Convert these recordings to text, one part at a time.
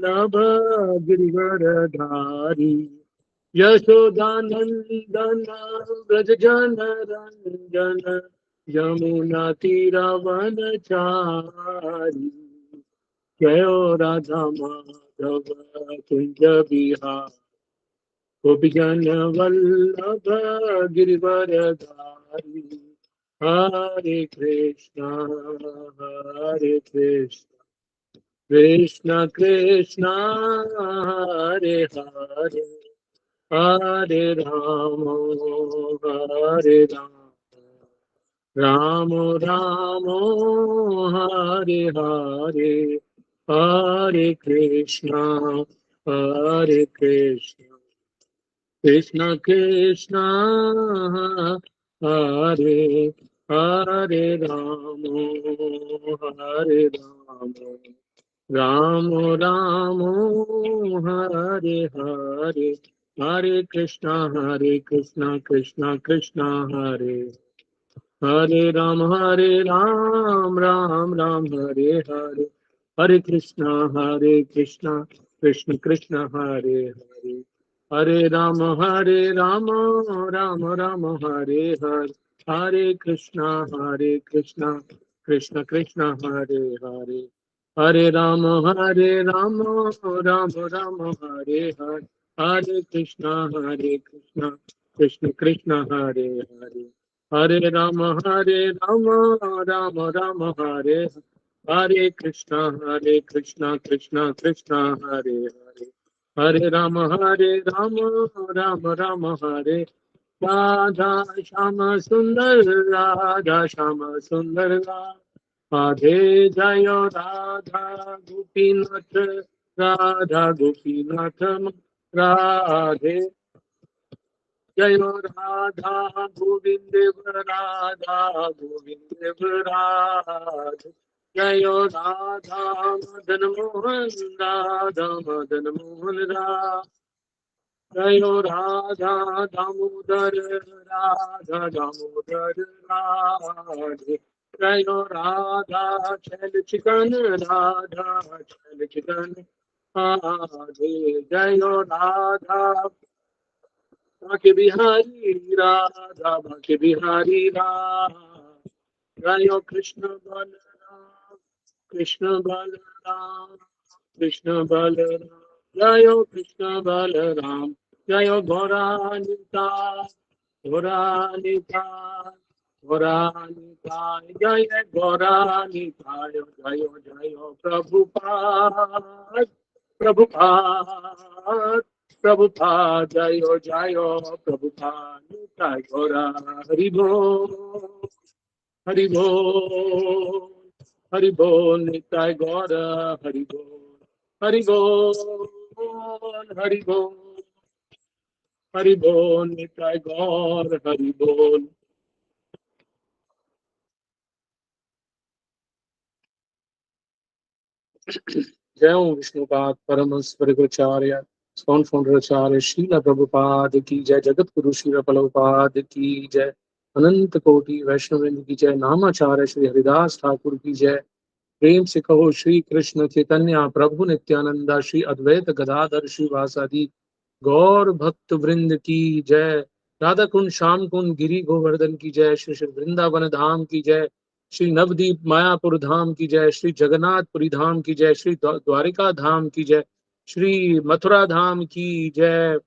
वल्लभ गिरिवरधारी यशोदानंदन व्रज जन रंजन यमुना तीरवनचारी जय राधा माधव कुंज बिहार गोपीजन वल्लभ गिरिवरधारी हरे कृष्ण कृष्ण कृष्ण हरे हरे हरे राम राम राम हरे हरे हरे कृष्ण कृष्ण कृष्ण हरे हरे राम राम राम हरे हरे हरे कृष्ण कृष्ण कृष्ण हरे हरे राम राम राम हरे हरे हरे कृष्ण कृष्ण कृष्ण हरे हरे हरे राम राम राम हरे हरे हरे कृष्ण कृष्ण कृष्ण हरे हरे हरे राम राम राम हरे हरे हरे कृष्ण कृष्ण कृष्ण हरे हरे हरे राम राम राम हरे हरे कृष्ण कृष्ण कृष्ण हरे हरे हरे राम राम हरे राधा श्याम सुंदर राधा श्याम सुंदर राधे जय राधा गोपीनाथ राधा गोपीनाथ राधे जय राधा गोविंद राधा गोविंद राधे जय राधा मदन मोहन राधा मदन मोहन जय राधा दामोदर राधा दामोदर राधे जय राधा छल चिकन राधा छल चिकन राधे जय राधा बाके बिहारी राधा बाके बिहारी राधा जय कृष्ण बलराम कृष्ण बलराम कृष्ण बलराम जय कृष्ण बलराम जय गौरानिता गौरानिता गौरानिताय जय गौरानिताय जय जय प्रभुपाद प्रभुपाद प्रभुपाद जय जय प्रभुपाद निताय गौरा हरि बोल हरि बोल हरि बोल निताय गौर हरि बोल हरि बोल हरि बोल हरि बोल निताय गौर हरि बोल जय ओम विष्णुपाद परमहंस परिव्राजकाचार्य स्कॉन फाउंडर आचार्य श्रील प्रभुपाद की जय जगत गुरु श्रील प्रभुपाद की जय अनंत कोटि वैष्णववृंद की जय नामाचार्य श्री हरिदास ठाकुर की जय प्रेम से कहो श्री कृष्ण चैतन्य प्रभु नित्यानंदा श्री अद्वैत गदाधर श्रीवासादि गौर भक्त वृंद की जय राधा कुंड श्याम कुंड गिरी गोवर्धन की जय श्री श्री वृंदावन धाम की जय श्री नवदीप मायापुर धाम की जय श्री जगन्नाथपुरी धाम की जय श्री द्वारिका धाम की जय श्री मथुरा धाम की जय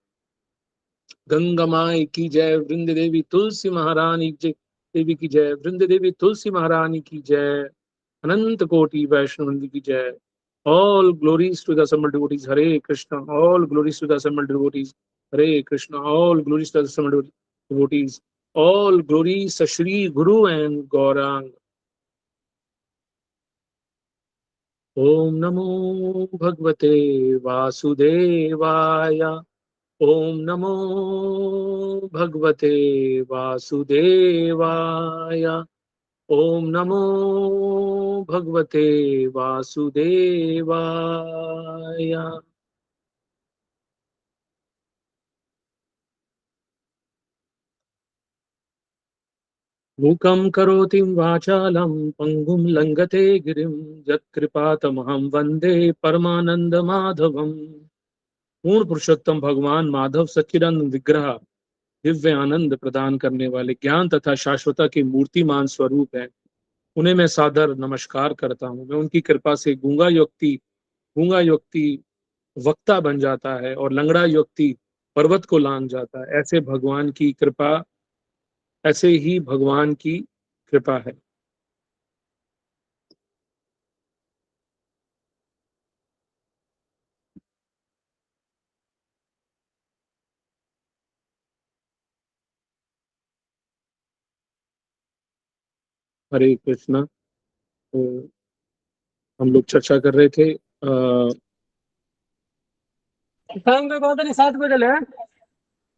गंगा माई की जय वृंद देवी तुलसी महारानी देवी की जय वृंद देवी तुलसी महारानी की जय अनंत कोटि वैष्णव की जय all glories to the assembled devotees Hare Krishna all glories to the assembled devotees Hare Krishna all glories to the assembled devotees all glories Shri Guru and Gaurang ओम नमो भगवते वासुदेवाय ओम नमो भगवते वासुदेवाय ओम नमो भगवते वासुदेवाय मूकं करोति वाचालं पंगुं लंघते गिरिं यत्कृपातमहं वंदे परमानंद माधवम। पूर्ण पुरुषोत्तम भगवान माधव सच्चिदानंद विग्रह दिव्य आनंद प्रदान करने वाले ज्ञान तथा शाश्वता के मूर्तिमान स्वरूप है। उन्हें मैं सादर नमस्कार करता हूँ। मैं उनकी कृपा से गूंगा व्यक्ति वक्ता बन जाता है और लंगड़ा व्यक्ति पर्वत को लांग जाता है। ऐसे ही भगवान की कृपा है। हरे कृष्णा। तो हम लोग चर्चा कर रहे थे शाम का कहा था नहीं 7 बजे ले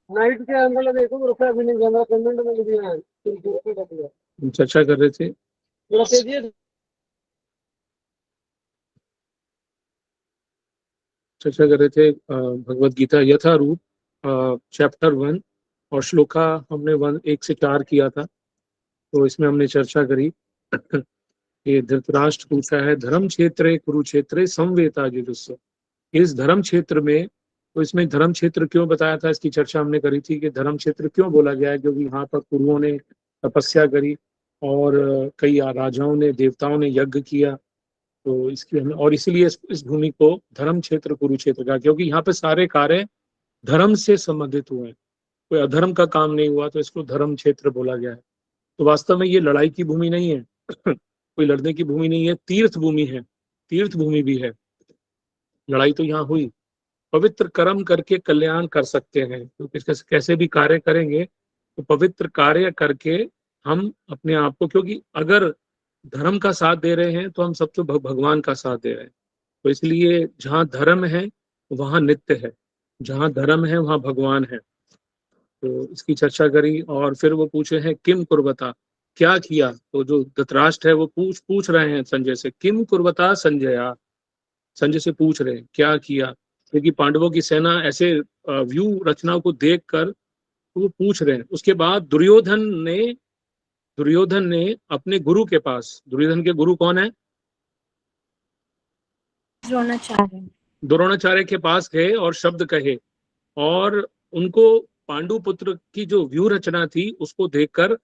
नाइट के अंदर देखो रुपया भी नहीं जाना पेमेंट में दिया है हम चर्चा कर रहे थे थोड़ा तेजी चर्चा कर रहे थे भगवत गीता यथारूप चैप्टर 1 और श्लोका हमने 1 से 4 किया था। तो इसमें हमने चर्चा करी ये धृतराष्ट्र पूछा है धर्म क्षेत्रे कुरुक्षेत्रे समवेता जुजुस्सु। इस धर्म क्षेत्र में, तो इसमें धर्म क्षेत्र क्यों बताया था इसकी चर्चा हमने करी थी कि धर्म क्षेत्र क्यों बोला गया है, क्योंकि यहाँ पर कुरुओं ने तपस्या करी और कई राजाओं ने देवताओं ने यज्ञ किया। तो इसकी हमें, और इसीलिए इस भूमि को धर्म क्षेत्र कुरुक्षेत्र का, क्योंकि यहाँ पे सारे कार्य धर्म से संबंधित हुए हैं। कोई अधर्म का काम नहीं हुआ, तो इसको धर्म क्षेत्र बोला गया है। तो वास्तव में ये लड़ाई की भूमि नहीं है कोई लड़ने की भूमि नहीं है, तीर्थ भूमि है। तीर्थ भूमि भी है। लड़ाई तो यहाँ हुई। पवित्र कर्म करके कल्याण कर सकते हैं, तो कैसे भी कार्य करेंगे तो पवित्र कार्य करके हम अपने आप को, क्योंकि अगर धर्म का साथ दे रहे हैं तो हम सब तो भगवान का साथ दे रहे हैं। तो इसलिए जहाँ धर्म है वहाँ नित्य है, जहाँ धर्म है वहाँ भगवान है। तो इसकी चर्चा करी और फिर वो पूछे हैं किम कुर्वता, क्या किया। तो जो धृतराष्ट्र है वो पूछ पूछ रहे हैं संजय से, किम कुर्वता संजया। संजय से पूछ रहे हैं क्या किया, क्योंकि पांडवों की सेना ऐसे व्यू रचनाओं को देखकर वो पूछ रहे हैं। उसके बाद दुर्योधन ने अपने गुरु के पास, दुर्योधन के गुरु कौन है, द्रोणाचार्य। द्रोणाचार्य के पास गए और शब्द कहे, और उनको पांडु पुत्र की जो व्यू रचना थी उसको देखकर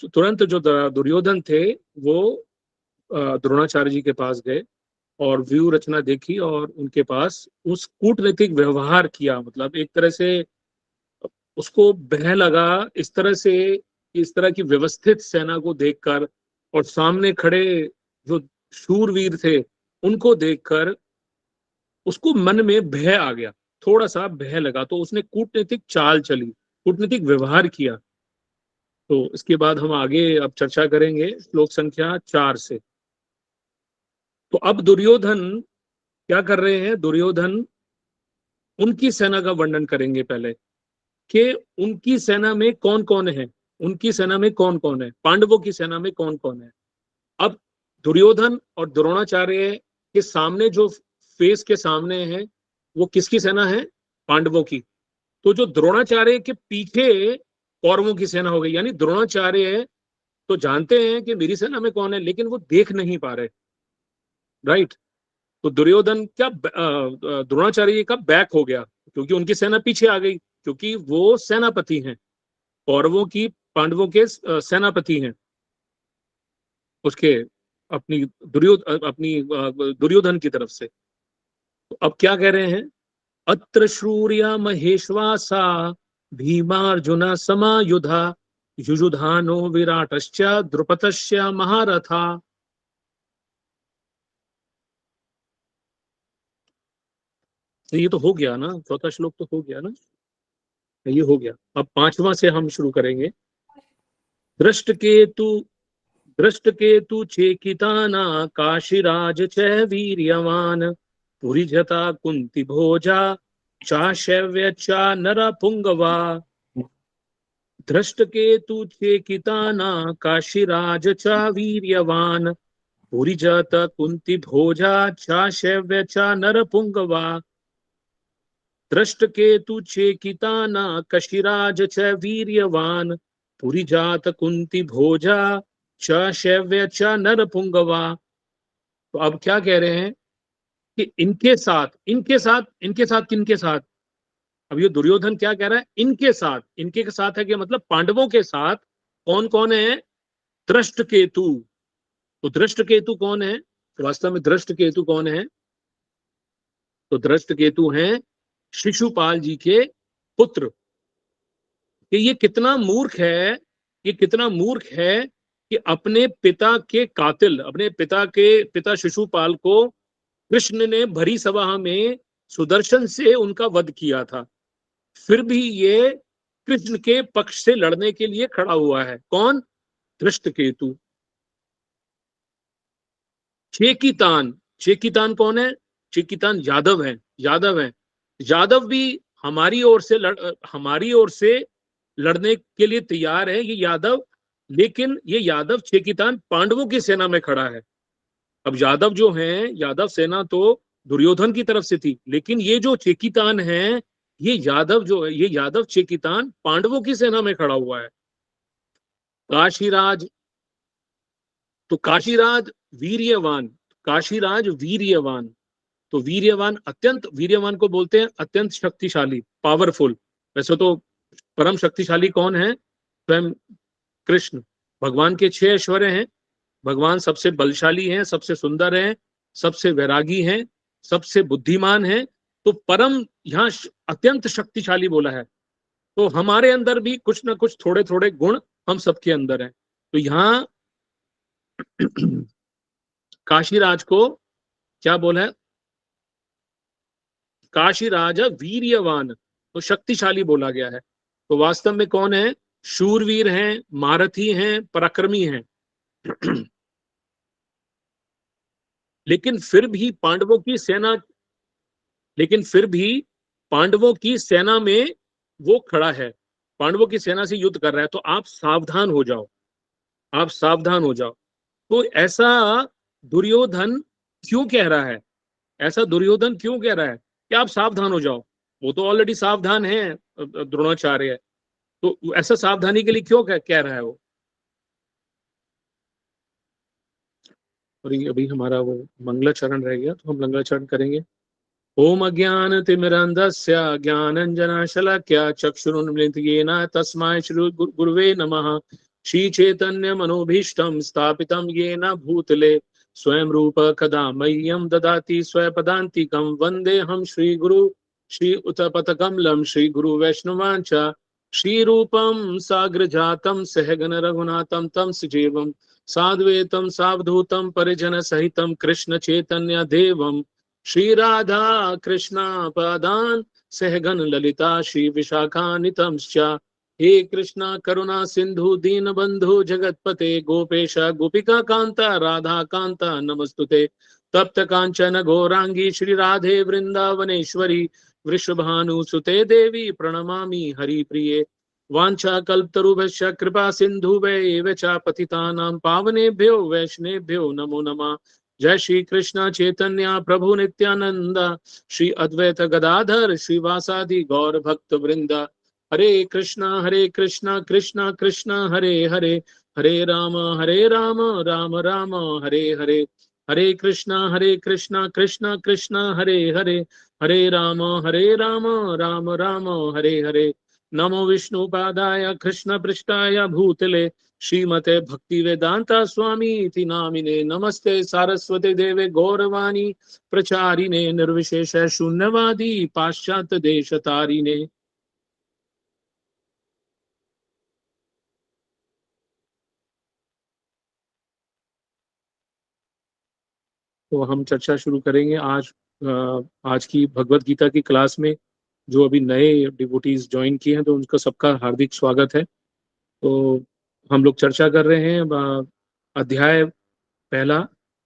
तुरंत जो दुर्योधन थे वो द्रोणाचार्य जी के पास गए और व्यू रचना देखी और उनके पास उस कूटनीतिक व्यवहार किया। मतलब एक तरह से उसको बह लगा इस तरह से, इस तरह की व्यवस्थित सेना को देखकर और सामने खड़े जो शूरवीर थे उनको देखकर उसको मन में भय आ गया, थोड़ा सा भय लगा। तो उसने कूटनीतिक चाल चली, कूटनीतिक व्यवहार किया। तो इसके बाद हम आगे अब चर्चा करेंगे श्लोक संख्या 4 से। तो अब दुर्योधन क्या कर रहे हैं, दुर्योधन उनकी सेना का वर्णन करेंगे पहले कि उनकी सेना में कौन कौन है, उनकी सेना में कौन कौन है, पांडवों की सेना में कौन कौन है। अब दुर्योधन और द्रोणाचार्य के सामने जो फेस के सामने है वो किसकी सेना है, पांडवों की। तो जो द्रोणाचार्य के पीछे कौरवों की सेना हो गई, यानी द्रोणाचार्य तो जानते हैं कि मेरी सेना में कौन है लेकिन वो देख नहीं पा रहे, राइट। तो दुर्योधन क्या द्रोणाचार्य का बैक हो गया क्योंकि उनकी सेना पीछे आ गई, क्योंकि वो सेनापति हैं कौरवों की, पांडवों के सेनापति हैं उसके, दुर्योधन की तरफ से। तो अब क्या कह रहे हैं, अत्र श्रूर्या महेश्वासा भीमार्जुन समायुधा युजुधानो विराटश्च द्रुपदश्च महारथा। तो ये तो हो गया ना, चौथा श्लोक तो हो गया ना, ये हो गया। अब पांचवा से हम शुरू करेंगे। दृष्ट केतु दृष्ट केतु चेकिताना काशीराज च वीर्यवान पुरीजता कुंती भोजा चाशव्य चा नरपुंगवा। दृष्ट केतु चेकिताना काशीराज च वीर्यवान पुरीजत कुंती भोजा चाशव्य चा नरपुंगवा। दृष्ट केतु चेकिताना कशिराज च वीर्यवान पुरी जात कुंती भोजा च शैव्य च नर पुंगवा। तो अब क्या कह रहे हैं कि इनके साथ किनके साथ? अब ये दुर्योधन क्या कह रहा है? इनके साथ। इनके के साथ है कि मतलब पांडवों के साथ कौन कौन है? दृष्ट केतु। तो दृष्ट केतु कौन है? तो वास्तव में दृष्ट केतु कौन है? तो दृष्ट केतु हैं शिशुपाल जी के पुत्र। कि ये कितना मूर्ख है, ये कितना मूर्ख है कि अपने पिता के कातिल, अपने पिता शिशुपाल को कृष्ण ने भरी सभा में सुदर्शन से उनका वध किया था, फिर भी ये कृष्ण के पक्ष से लड़ने के लिए खड़ा हुआ है। कौन? धृष्टकेतु। चेकितान, चेकितान कौन है? चेकितान यादव है, यादव है। यादव भी हमारी ओर से लड़ने के लिए तैयार है ये यादव, लेकिन ये यादव चेकितान पांडवों की सेना में खड़ा है। अब यादव जो हैं, यादव सेना तो दुर्योधन की तरफ से थी, लेकिन ये जो चेकितान है, ये यादव जो है, ये यादव चेकितान पांडवों की सेना में खड़ा हुआ है। काशीराज, तो काशीराज वीर्यवान, काशीराज वीर्यवान। तो वीर्यवान, अत्यंत वीर्यवान को बोलते हैं अत्यंत शक्तिशाली, पावरफुल। वैसे तो परम शक्तिशाली कौन है? स्वयं कृष्ण। भगवान के 6 ऐश्वर्य हैं। भगवान सबसे बलशाली हैं, सबसे सुंदर हैं, सबसे वैरागी हैं, सबसे बुद्धिमान हैं। तो परम यहाँ अत्यंत शक्तिशाली बोला है। तो हमारे अंदर भी कुछ ना कुछ थोड़े थोड़े गुण हम सबके अंदर हैं। तो यहाँ काशीराज को क्या बोला है? काशीराज वीर्यवान, तो शक्तिशाली बोला गया है। तो वास्तव में कौन है? शूरवीर हैं, महारथी हैं, पराक्रमी हैं। लेकिन फिर भी पांडवों की सेना, लेकिन फिर भी पांडवों की सेना में वो खड़ा है, पांडवों की सेना से युद्ध कर रहा है। तो आप सावधान हो जाओ, आप सावधान हो जाओ। तो ऐसा दुर्योधन क्यों कह रहा है? ऐसा दुर्योधन क्यों कह रहा है कि आप सावधान हो जाओ? वो तो ऑलरेडी सावधान है, द्रोणाचार्य। तो ऐसा सावधानी के लिए क्यों कह रहा है वो? और ये अभी हमारा वो मंगलाचरण रह गया, तो हम मंगलाचरण करेंगे। ओम अज्ञान तिमिरंधस्य ज्ञानंजनाशलाक्य चक्षुरुन्मिलितं तस्मै श्री गुरुवे नमः। श्री चैतन्य मनोभीष्टं स्थापितं येन भूतले स्वयं रूप कदा मह्यं ददाति स्वपदान्तिकं। वन्देऽहं श्री गुरु श्री उतपथकमलं श्री गुरु वैष्णवांच श्री रूपं साग्र जातं सहगन रघुनाथं तम सजीवं साद्वैतं सावधूतं परिजन सहितं कृष्ण चैतन्य देवं श्री राधा कृष्णा पदान सहगन ललिता श्री विशाखान्वितंश्च। हे कृष्णा करुणा सिंधु दीन बंधु जगतपते गोपेश गोपिका कांता राधा कांता नमस्तुते। तप्त कांचन गौरांगी श्री राधे वृंदावनेश्वरी वृषभानुसुते देवी प्रणमामि हरिप्रिये। वांछा कल्पतरुभ्यश्च कृपा सिन्धुभ्यैव च पतितानां पावनेभ्यो वैष्णवेभ्यो नमो नमः। जय श्री कृष्ण चैतन्य प्रभु नित्यानंद श्री अद्वैत गदाधर श्रीवासादि गौर भक्त वृंद। हरे कृष्णा कृष्णा कृष्णा हरे हरे, हरे राम राम राम हरे हरे। हरे कृष्णा कृष्णा कृष्णा हरे हरे, हरे राम राम राम हरे हरे। नमो विष्णुपादाय कृष्ण पृष्ठाय भूतले श्रीमते भक्ति वेदांता स्वामी इति नामिने। नमस्ते सारस्वते देवे गौरवाणी प्रचारिणे निर्विशेष शून्यवादी पाश्चात्य देश तारिणे। तो हम चर्चा शुरू करेंगे आज। आज की भगवत गीता की क्लास में जो अभी नए डिवोटीज ज्वाइन किए हैं, तो उनका सबका हार्दिक स्वागत है। तो हम लोग चर्चा कर रहे हैं अध्याय पहला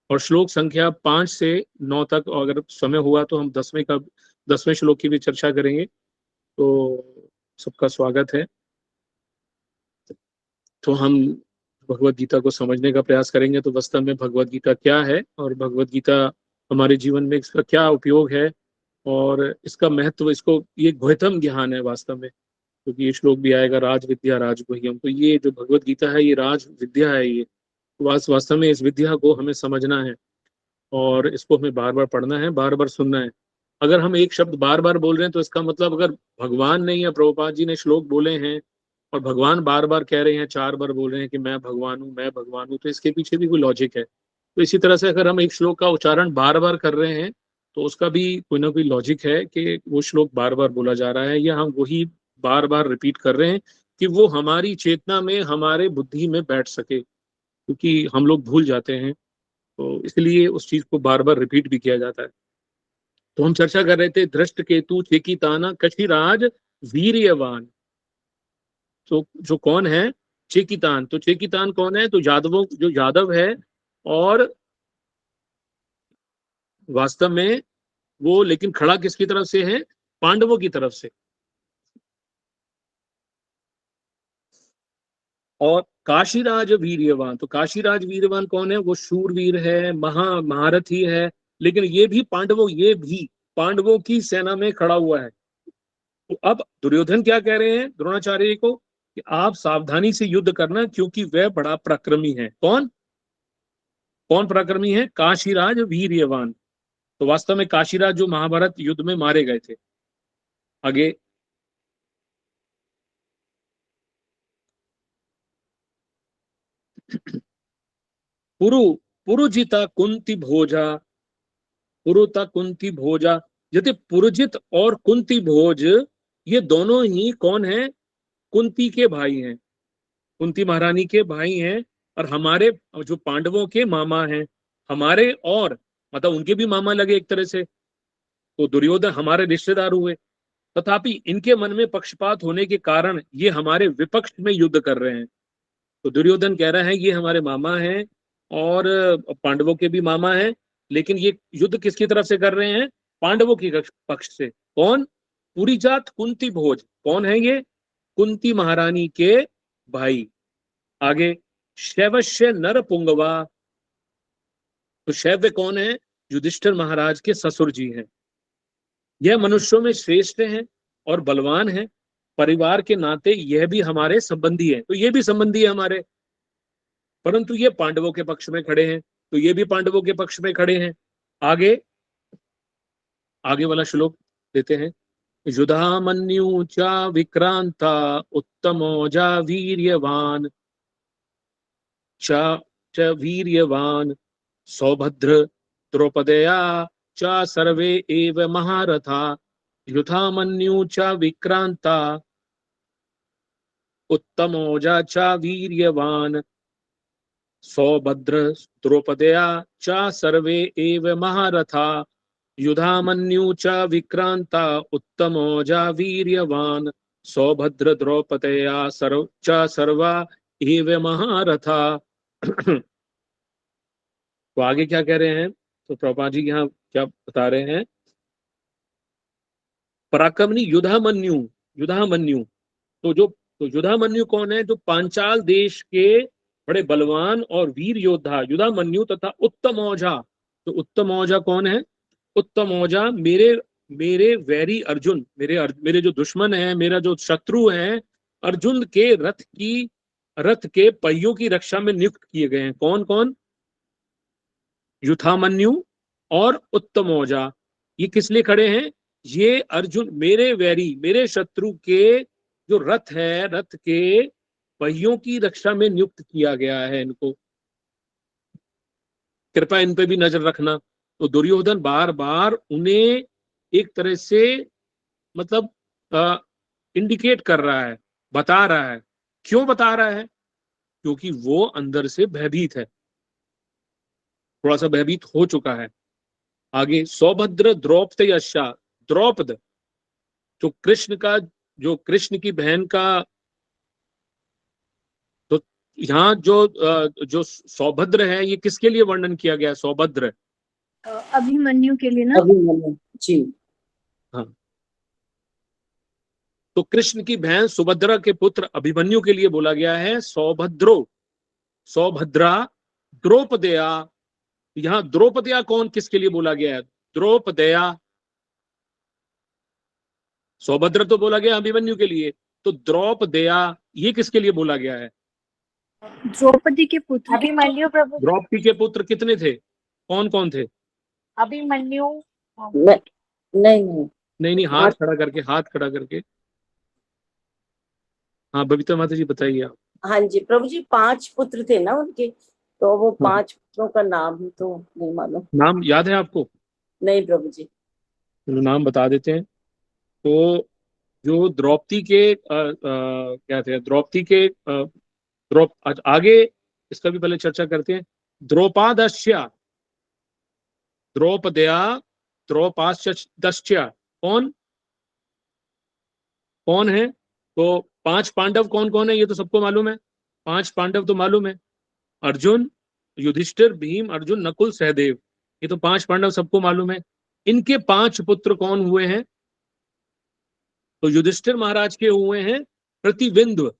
और श्लोक संख्या 5 से 9 तक। और अगर समय हुआ तो हम 10वें श्लोक की भी चर्चा करेंगे। तो सबका स्वागत है। तो हम भगवत गीता को समझने का प्रयास करेंगे। तो वास्तव में भगवत गीता क्या है और भगवत गीता हमारे जीवन में इसका क्या उपयोग है और इसका महत्व, इसको ये गुह्यतम ज्ञान है वास्तव में। क्योंकि ये श्लोक भी आएगा, राज विद्या राज गुह्यम। तो ये जो भगवत गीता है ये राज विद्या है। ये वास्तव में इस विद्या को हमें समझना है और इसको हमें बार बार पढ़ना है, बार बार सुनना है। अगर हम एक शब्द बार बार बोल रहे हैं तो इसका मतलब अगर भगवान ने या प्रभुपाद जी ने श्लोक बोले हैं और भगवान बार बार कह रहे हैं, 4 बार बोल रहे हैं कि मैं भगवान हूँ, मैं भगवान हूँ, तो इसके पीछे भी कोई लॉजिक है। तो इसी तरह से अगर हम एक श्लोक का उच्चारण बार बार कर रहे हैं तो उसका भी कोई ना कोई लॉजिक है कि वो श्लोक बार बार बोला जा रहा है या हम वही बार बार रिपीट कर रहे हैं कि वो हमारी चेतना में, हमारे बुद्धि में बैठ सके, क्योंकि हम लोग भूल जाते हैं। तो इसलिए उस चीज को बार बार रिपीट भी किया जाता है। तो हम चर्चा कर रहे थे, दृष्ट केतु चेकिताना कशिराज वीर्यवान। तो जो कौन है चेकितान, तो चेकितान कौन है, तो यादवों, जो यादव है, और वास्तव में वो लेकिन खड़ा किसकी तरफ से है, पांडवों की तरफ से। और काशीराज वीर्यवान, तो काशीराज वीर्यवान कौन है, वो शूरवीर है, महारथी है, लेकिन ये भी पांडवों की सेना में खड़ा हुआ है। तो अब दुर्योधन क्या कह रहे हैं द्रोणाचार्य को कि आप सावधानी से युद्ध करना, क्योंकि वह बड़ा पराक्रमी है। कौन कौन पराक्रमी है, काशीराज वीर्यवान। तो वास्तव में काशीराज जो महाभारत युद्ध में मारे गए थे। आगे, पुरु पुरुजिता कुंती भोजा, पुरुता कुंती भोजा। यदि पुरुजित और कुंती भोज, ये दोनों ही कौन है, कुंती के भाई हैं, कुंती महारानी के भाई हैं, और हमारे जो पांडवों के मामा हैं। हमारे, और मतलब उनके भी मामा लगे एक तरह से, तो दुर्योधन हमारे रिश्तेदार हुए। तथापि इनके मन में पक्षपात होने के कारण ये हमारे विपक्ष में युद्ध कर रहे हैं। तो दुर्योधन कह रहा है ये हमारे मामा हैं और पांडवों के भी मामा हैं, लेकिन ये युद्ध किसकी तरफ से कर रहे हैं, पांडवों की पक्ष से। कौन, पूरी जात कुंती भोज, कौन है ये, कुंती महारानी के भाई। आगे, शैवश्य नर पुंगवा, तो शैव्य कौन है, युधिष्ठिर महाराज के ससुर जी हैं। यह मनुष्यों में श्रेष्ठ हैं और बलवान हैं, परिवार के नाते यह भी हमारे संबंधी है, तो ये भी संबंधी है हमारे, परंतु ये पांडवों के पक्ष में खड़े हैं, तो ये भी पांडवों के पक्ष में खड़े हैं। आगे, आगे वाला श्लोक देते हैं, युधामन्यु च विक्रांता उत्तमोजा वीर्यवान च च वीर्यवान सौभद्र द्रौपदया च सर्वे एव महारथा। युधामन्यु च विक्रांता उत्तमोजा च वीर्यवान सौभद्र द्रौपदया च सर्वे एव महारथा। युधामन्यु च विक्रांता उत्तमोजा वीर्यवान सौभद्र द्रौपदया च सर्वा एव महारथा। तो आगे क्या कह रहे हैं, तो प्रभुपाद जी यहाँ क्या बता रहे हैं, पराक्रमणी युधामन्यु, युधामन्यु, तो युधामन्यु कौन है, जो पांचाल देश के बड़े बलवान और वीर योद्धा युधामन्यु तथा उत्तम औजा। तो उत्तम औजा कौन है, उत्तम औजा मेरे मेरे वैरी अर्जुन, मेरे जो दुश्मन है, मेरा जो शत्रु है, अर्जुन के रथ के पहियों की रक्षा में नियुक्त किए गए हैं। कौन कौन, युधामन्यु और उत्तम औजा। ये किस लिए खड़े हैं, ये अर्जुन, मेरे वैरी, मेरे शत्रु के जो रथ है, रथ के पहियों की रक्षा में नियुक्त किया गया है इनको, कृपया इन पे भी नजर रखना। तो दुर्योधन बार बार उन्हें एक तरह से मतलब इंडिकेट कर रहा है, बता रहा है। क्यों बता रहा है, क्योंकि वो अंदर से भयभीत है, थोड़ा सा भयभीत हो चुका है। आगे, सौभद्र द्रौपद यशा, द्रौपद जो कृष्ण का, जो कृष्ण की बहन का, तो यहाँ जो सौभद्र है, ये किसके लिए वर्णन किया गया है, सौभद्र, अभिमन्यु के लिए ना, अभिमन्यु जी। हाँ, तो कृष्ण की बहन सुभद्रा के पुत्र अभिमन्यु के लिए बोला गया है सौभद्रो, सौभद्रा द्रौपदया। यहाँ द्रौपदया कौन, किसके लिए बोला गया है, द्रौपदया। सौभद्र तो बोला गया अभिमन्यु के लिए, तो द्रौपदेया ये किसके लिए बोला गया है? द्रौपदी के पुत्र। अभिमन्यु प्रभु। द्रौपदी के पुत्र कितने थे, कौन कौन थे? अभिमन्यु। नहीं नहीं नहीं नहीं, हाथ खड़ा करके, हाथ खड़ा करके। हाँ बबीता माता जी बताइए आप। हाँ जी प्रभु जी, 5 पुत्र थे ना उनके, तो वो 5 पुत्रों का नाम तो नहीं मालूम। नाम याद है आपको? नहीं प्रभु जी। चलो नाम बता देते हैं। तो जो द्रौपदी के क्या थे, द्रौपदी के आगे इसका भी पहले चर्चा करते हैं। द्रौपादस्या, द्रौपदया, द्रौपादस्या कौन कौन है? तो 5 पांडव कौन कौन है ये तो सबको मालूम है। 5 पांडव तो मालूम है, अर्जुन, युधिष्ठिर, भीम, अर्जुन, नकुल, सहदेव, ये तो 5 पांडव सबको मालूम है। इनके 5 पुत्र कौन हुए हैं? तो युधिष्ठिर महाराज के हुए हैं प्रतिविंध्य,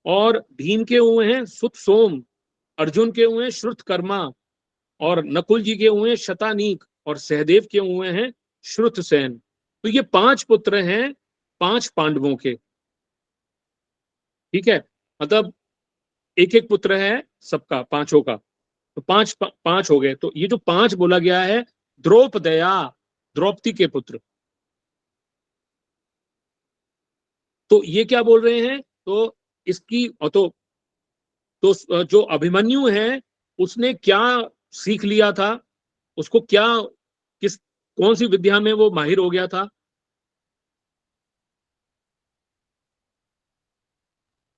और भीम के हुए हैं सुत सोम, अर्जुन के हुए हैं श्रुतकर्मा, और नकुल जी के हुए हैं शतानीक, और सहदेव के हुए हैं श्रुतसेन। तो ये 5 पुत्र हैं 5 पांडवों के। ठीक है, मतलब एक एक पुत्र है सबका, पांचों का, तो 5 हो गए। तो ये जो 5 बोला गया है, द्रौपदया, द्रौपदी के पुत्र। तो ये क्या बोल रहे हैं? तो इसकी तो जो अभिमन्यु है उसने क्या सीख लिया था, उसको क्या, कौन सी विद्या में वो माहिर हो गया था?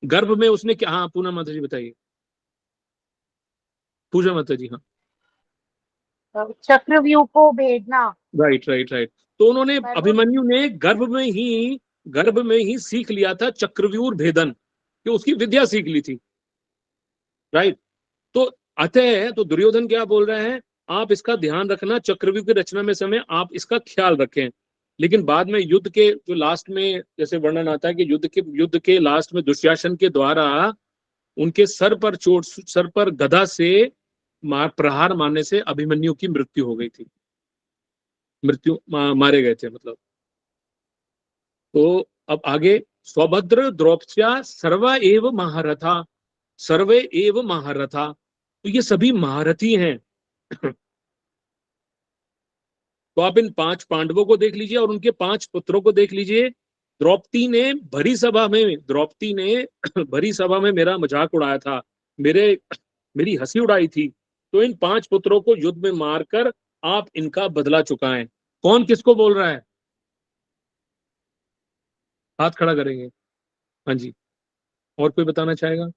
गर्भ में उसने क्या, हाँ पूना माता जी बताइए, पूजा माता जी। हाँ चक्रव्यूह को भेदना। Right right right. तो उन्होंने, अभिमन्यु ने गर्भ में ही सीख लिया था चक्रव्यूह भेदन, कि उसकी विद्या सीख ली थी। राइट। तो अतः तो दुर्योधन क्या बोल रहे हैं, आप इसका ध्यान रखना, चक्रव्यूह की रचना में समय आप इसका ख्याल रखें। लेकिन बाद में युद्ध के जो लास्ट में जैसे वर्णन आता है कि युद्ध के लास्ट में दुशासन के द्वारा उनके सर पर गदा से प्रहार मारने से अभिमन्यु की मृत्यु हो गई थी, मारे गए थे मतलब। तो अब आगे, सौभद्र द्रौपद्या सर्वा एव महारथा, सर्वे एव महारथा, तो ये सभी महारथी हैं। तो आप इन 5 पांडवों को देख लीजिए और उनके 5 पुत्रों को देख लीजिए। द्रौपदी ने भरी सभा में मेरा मजाक उड़ाया था, मेरी हंसी उड़ाई थी। तो इन 5 पुत्रों को युद्ध में मारकर आप इनका बदला चुकाएं। कौन किसको बोल रहा है? हाथ खड़ा करेंगे। हाँ जी, और कोई बताना चाहेगा?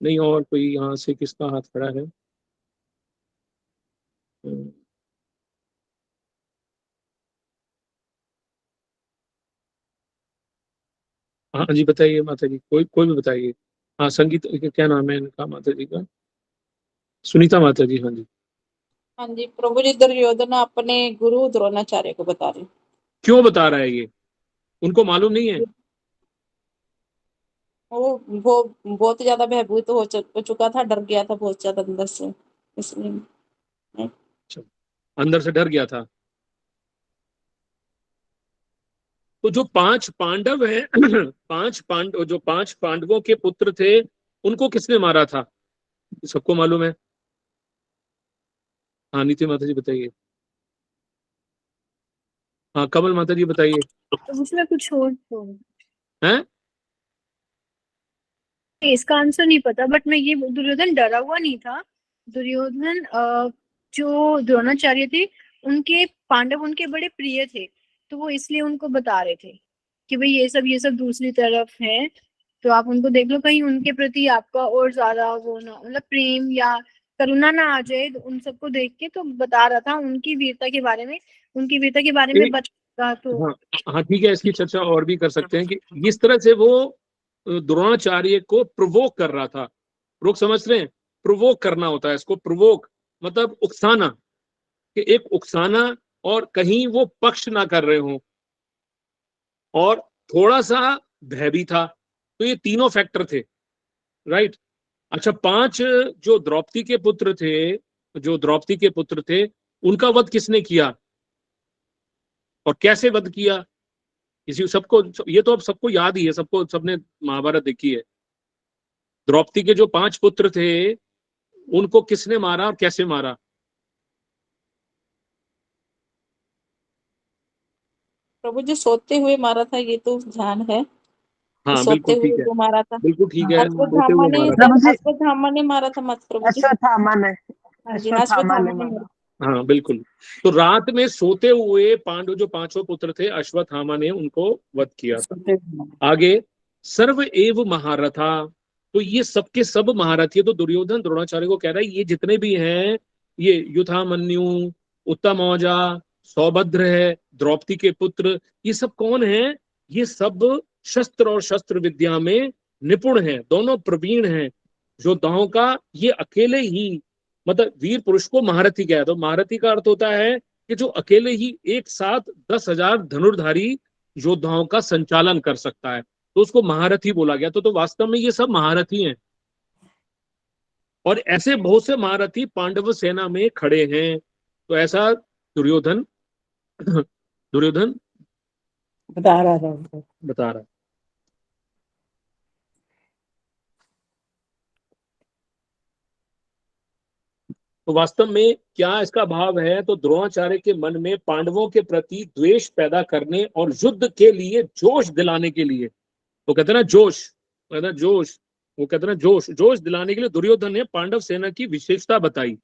नहीं, और कोई यहाँ से किसका हाथ खड़ा है? हाँ जी बताइए माता जी, कोई भी बताइए। हाँ संगीत, क्या नाम है इनका माता जी का? सुनीता माता जी। हाँ जी। हाँ जी प्रभु जी, दुर्योधन अपने गुरु द्रोणाचार्य को बता रहे। क्यों बता रहा है ये? उनको मालूम नहीं है? वो बहुत ज्यादा भयभीत हो चुका था, डर गया था बहुत ज्यादा अंदर से, इसलिए। अंदर से डर गया था। तो जो 5 पांडव हैं, 5 पांडवों के पुत्र थे, उनको किसने मारा था? सबको मालूम है। हाँ नीति माता जी बताइए। हाँ कमल माता जी बताइए। तो उसमें कुछ और हैं? इसका आंसर नहीं पता, बट मैं ये, दुर्योधन डरा हुआ नहीं था। दुर्योधन जो द्रोणाचार्य थे, उनके पांडव उनके बड़े प्रिय थे, तो वो इसलिए उनको बता रहे थे कि भाई ये सब दूसरी तरफ है, तो आप उनको देख लो, कहीं उनके प्रति आपका और ज्यादा वो ना, मतलब प्रेम या करुणा ना आ जाए। तो उन सबको देख के तो बता रहा था उनकी वीरता के बारे में, बता तो। हाँ हाँ ठीक है, इसकी चर्चा और भी कर सकते हैं कि किस तरह से वो द्रोणाचार्य को प्रोवोक कर रहा था। प्रोवोक समझ रहे हैं? प्रोवोक करना होता है इसको, प्रोवोक मतलब उकसाना, कि एक उकसाना, और कहीं वो पक्ष ना कर रहे हो, और थोड़ा सा भय भी था। तो ये तीनों फैक्टर थे। राइट। अच्छा, 5 जो द्रौपदी के पुत्र थे, उनका वध किसने किया और कैसे वध किया? इसी सबको, ये तो अब सबको याद ही है, सबको, सबने महाभारत देखी है। द्रौपदी के जो 5 पुत्र थे उनको किसने मारा और कैसे मारा? प्रभु जी सोते हुए मारा था, ये तो ध्यान है कि हाँ सोते बिल्कुल ठीक हुए है, जो मारा था। बिल्कुल ठीक है, सोते अश्वत्थामा हुए ने, मारा था। प्रभु जी अश्वत्थामा ने मारा था मत प्रभु जी। अश्वत्थामा ने हाँ जी, अश्वत्थामा ने अश्वत्थामा ने मारा। मारा। हाँ बिल्कुल। तो रात में सोते हुए पांडव जो 5 पुत्र थे, अश्वत्थामा ने उनको वध किया था। सोते हुए मारा। आगे, सर्व एव महारथा, तो ये सबके सब महारथी है। तो दुर्योधन द्रोणाचार्य को कह रहा है ये जितने भी हैं, ये युधामन्यु, उत्तम औजा, सौभद्र है, द्रौपदी के पुत्र, ये सब कौन है? ये सब शस्त्र और शस्त्र विद्या में निपुण हैं, दोनों प्रवीण हैं योद्धाओं का। ये अकेले ही, मतलब वीर पुरुष को महारथी कहा, तो महारथी का अर्थ होता है कि जो अकेले ही एक साथ 10,000 धनुर्धारी योद्धाओं का संचालन कर सकता है, तो उसको महारथी बोला गया। तो वास्तव में ये सब महारथी हैं, और ऐसे बहुत से महारथी पांडव सेना में खड़े हैं। तो ऐसा दुर्योधन दुर्योधन बता रहा था। बता रहा है। तो वास्तव में क्या इसका भाव है? तो द्रोणाचार्य के मन में पांडवों के प्रति द्वेष पैदा करने और युद्ध के लिए जोश दिलाने के लिए, वो कहते हैं ना जोश, कहते हैं जोश, वो कहते हैं ना जोश, जोश दिलाने के लिए दुर्योधन ने पांडव सेना की विशेषता बताई।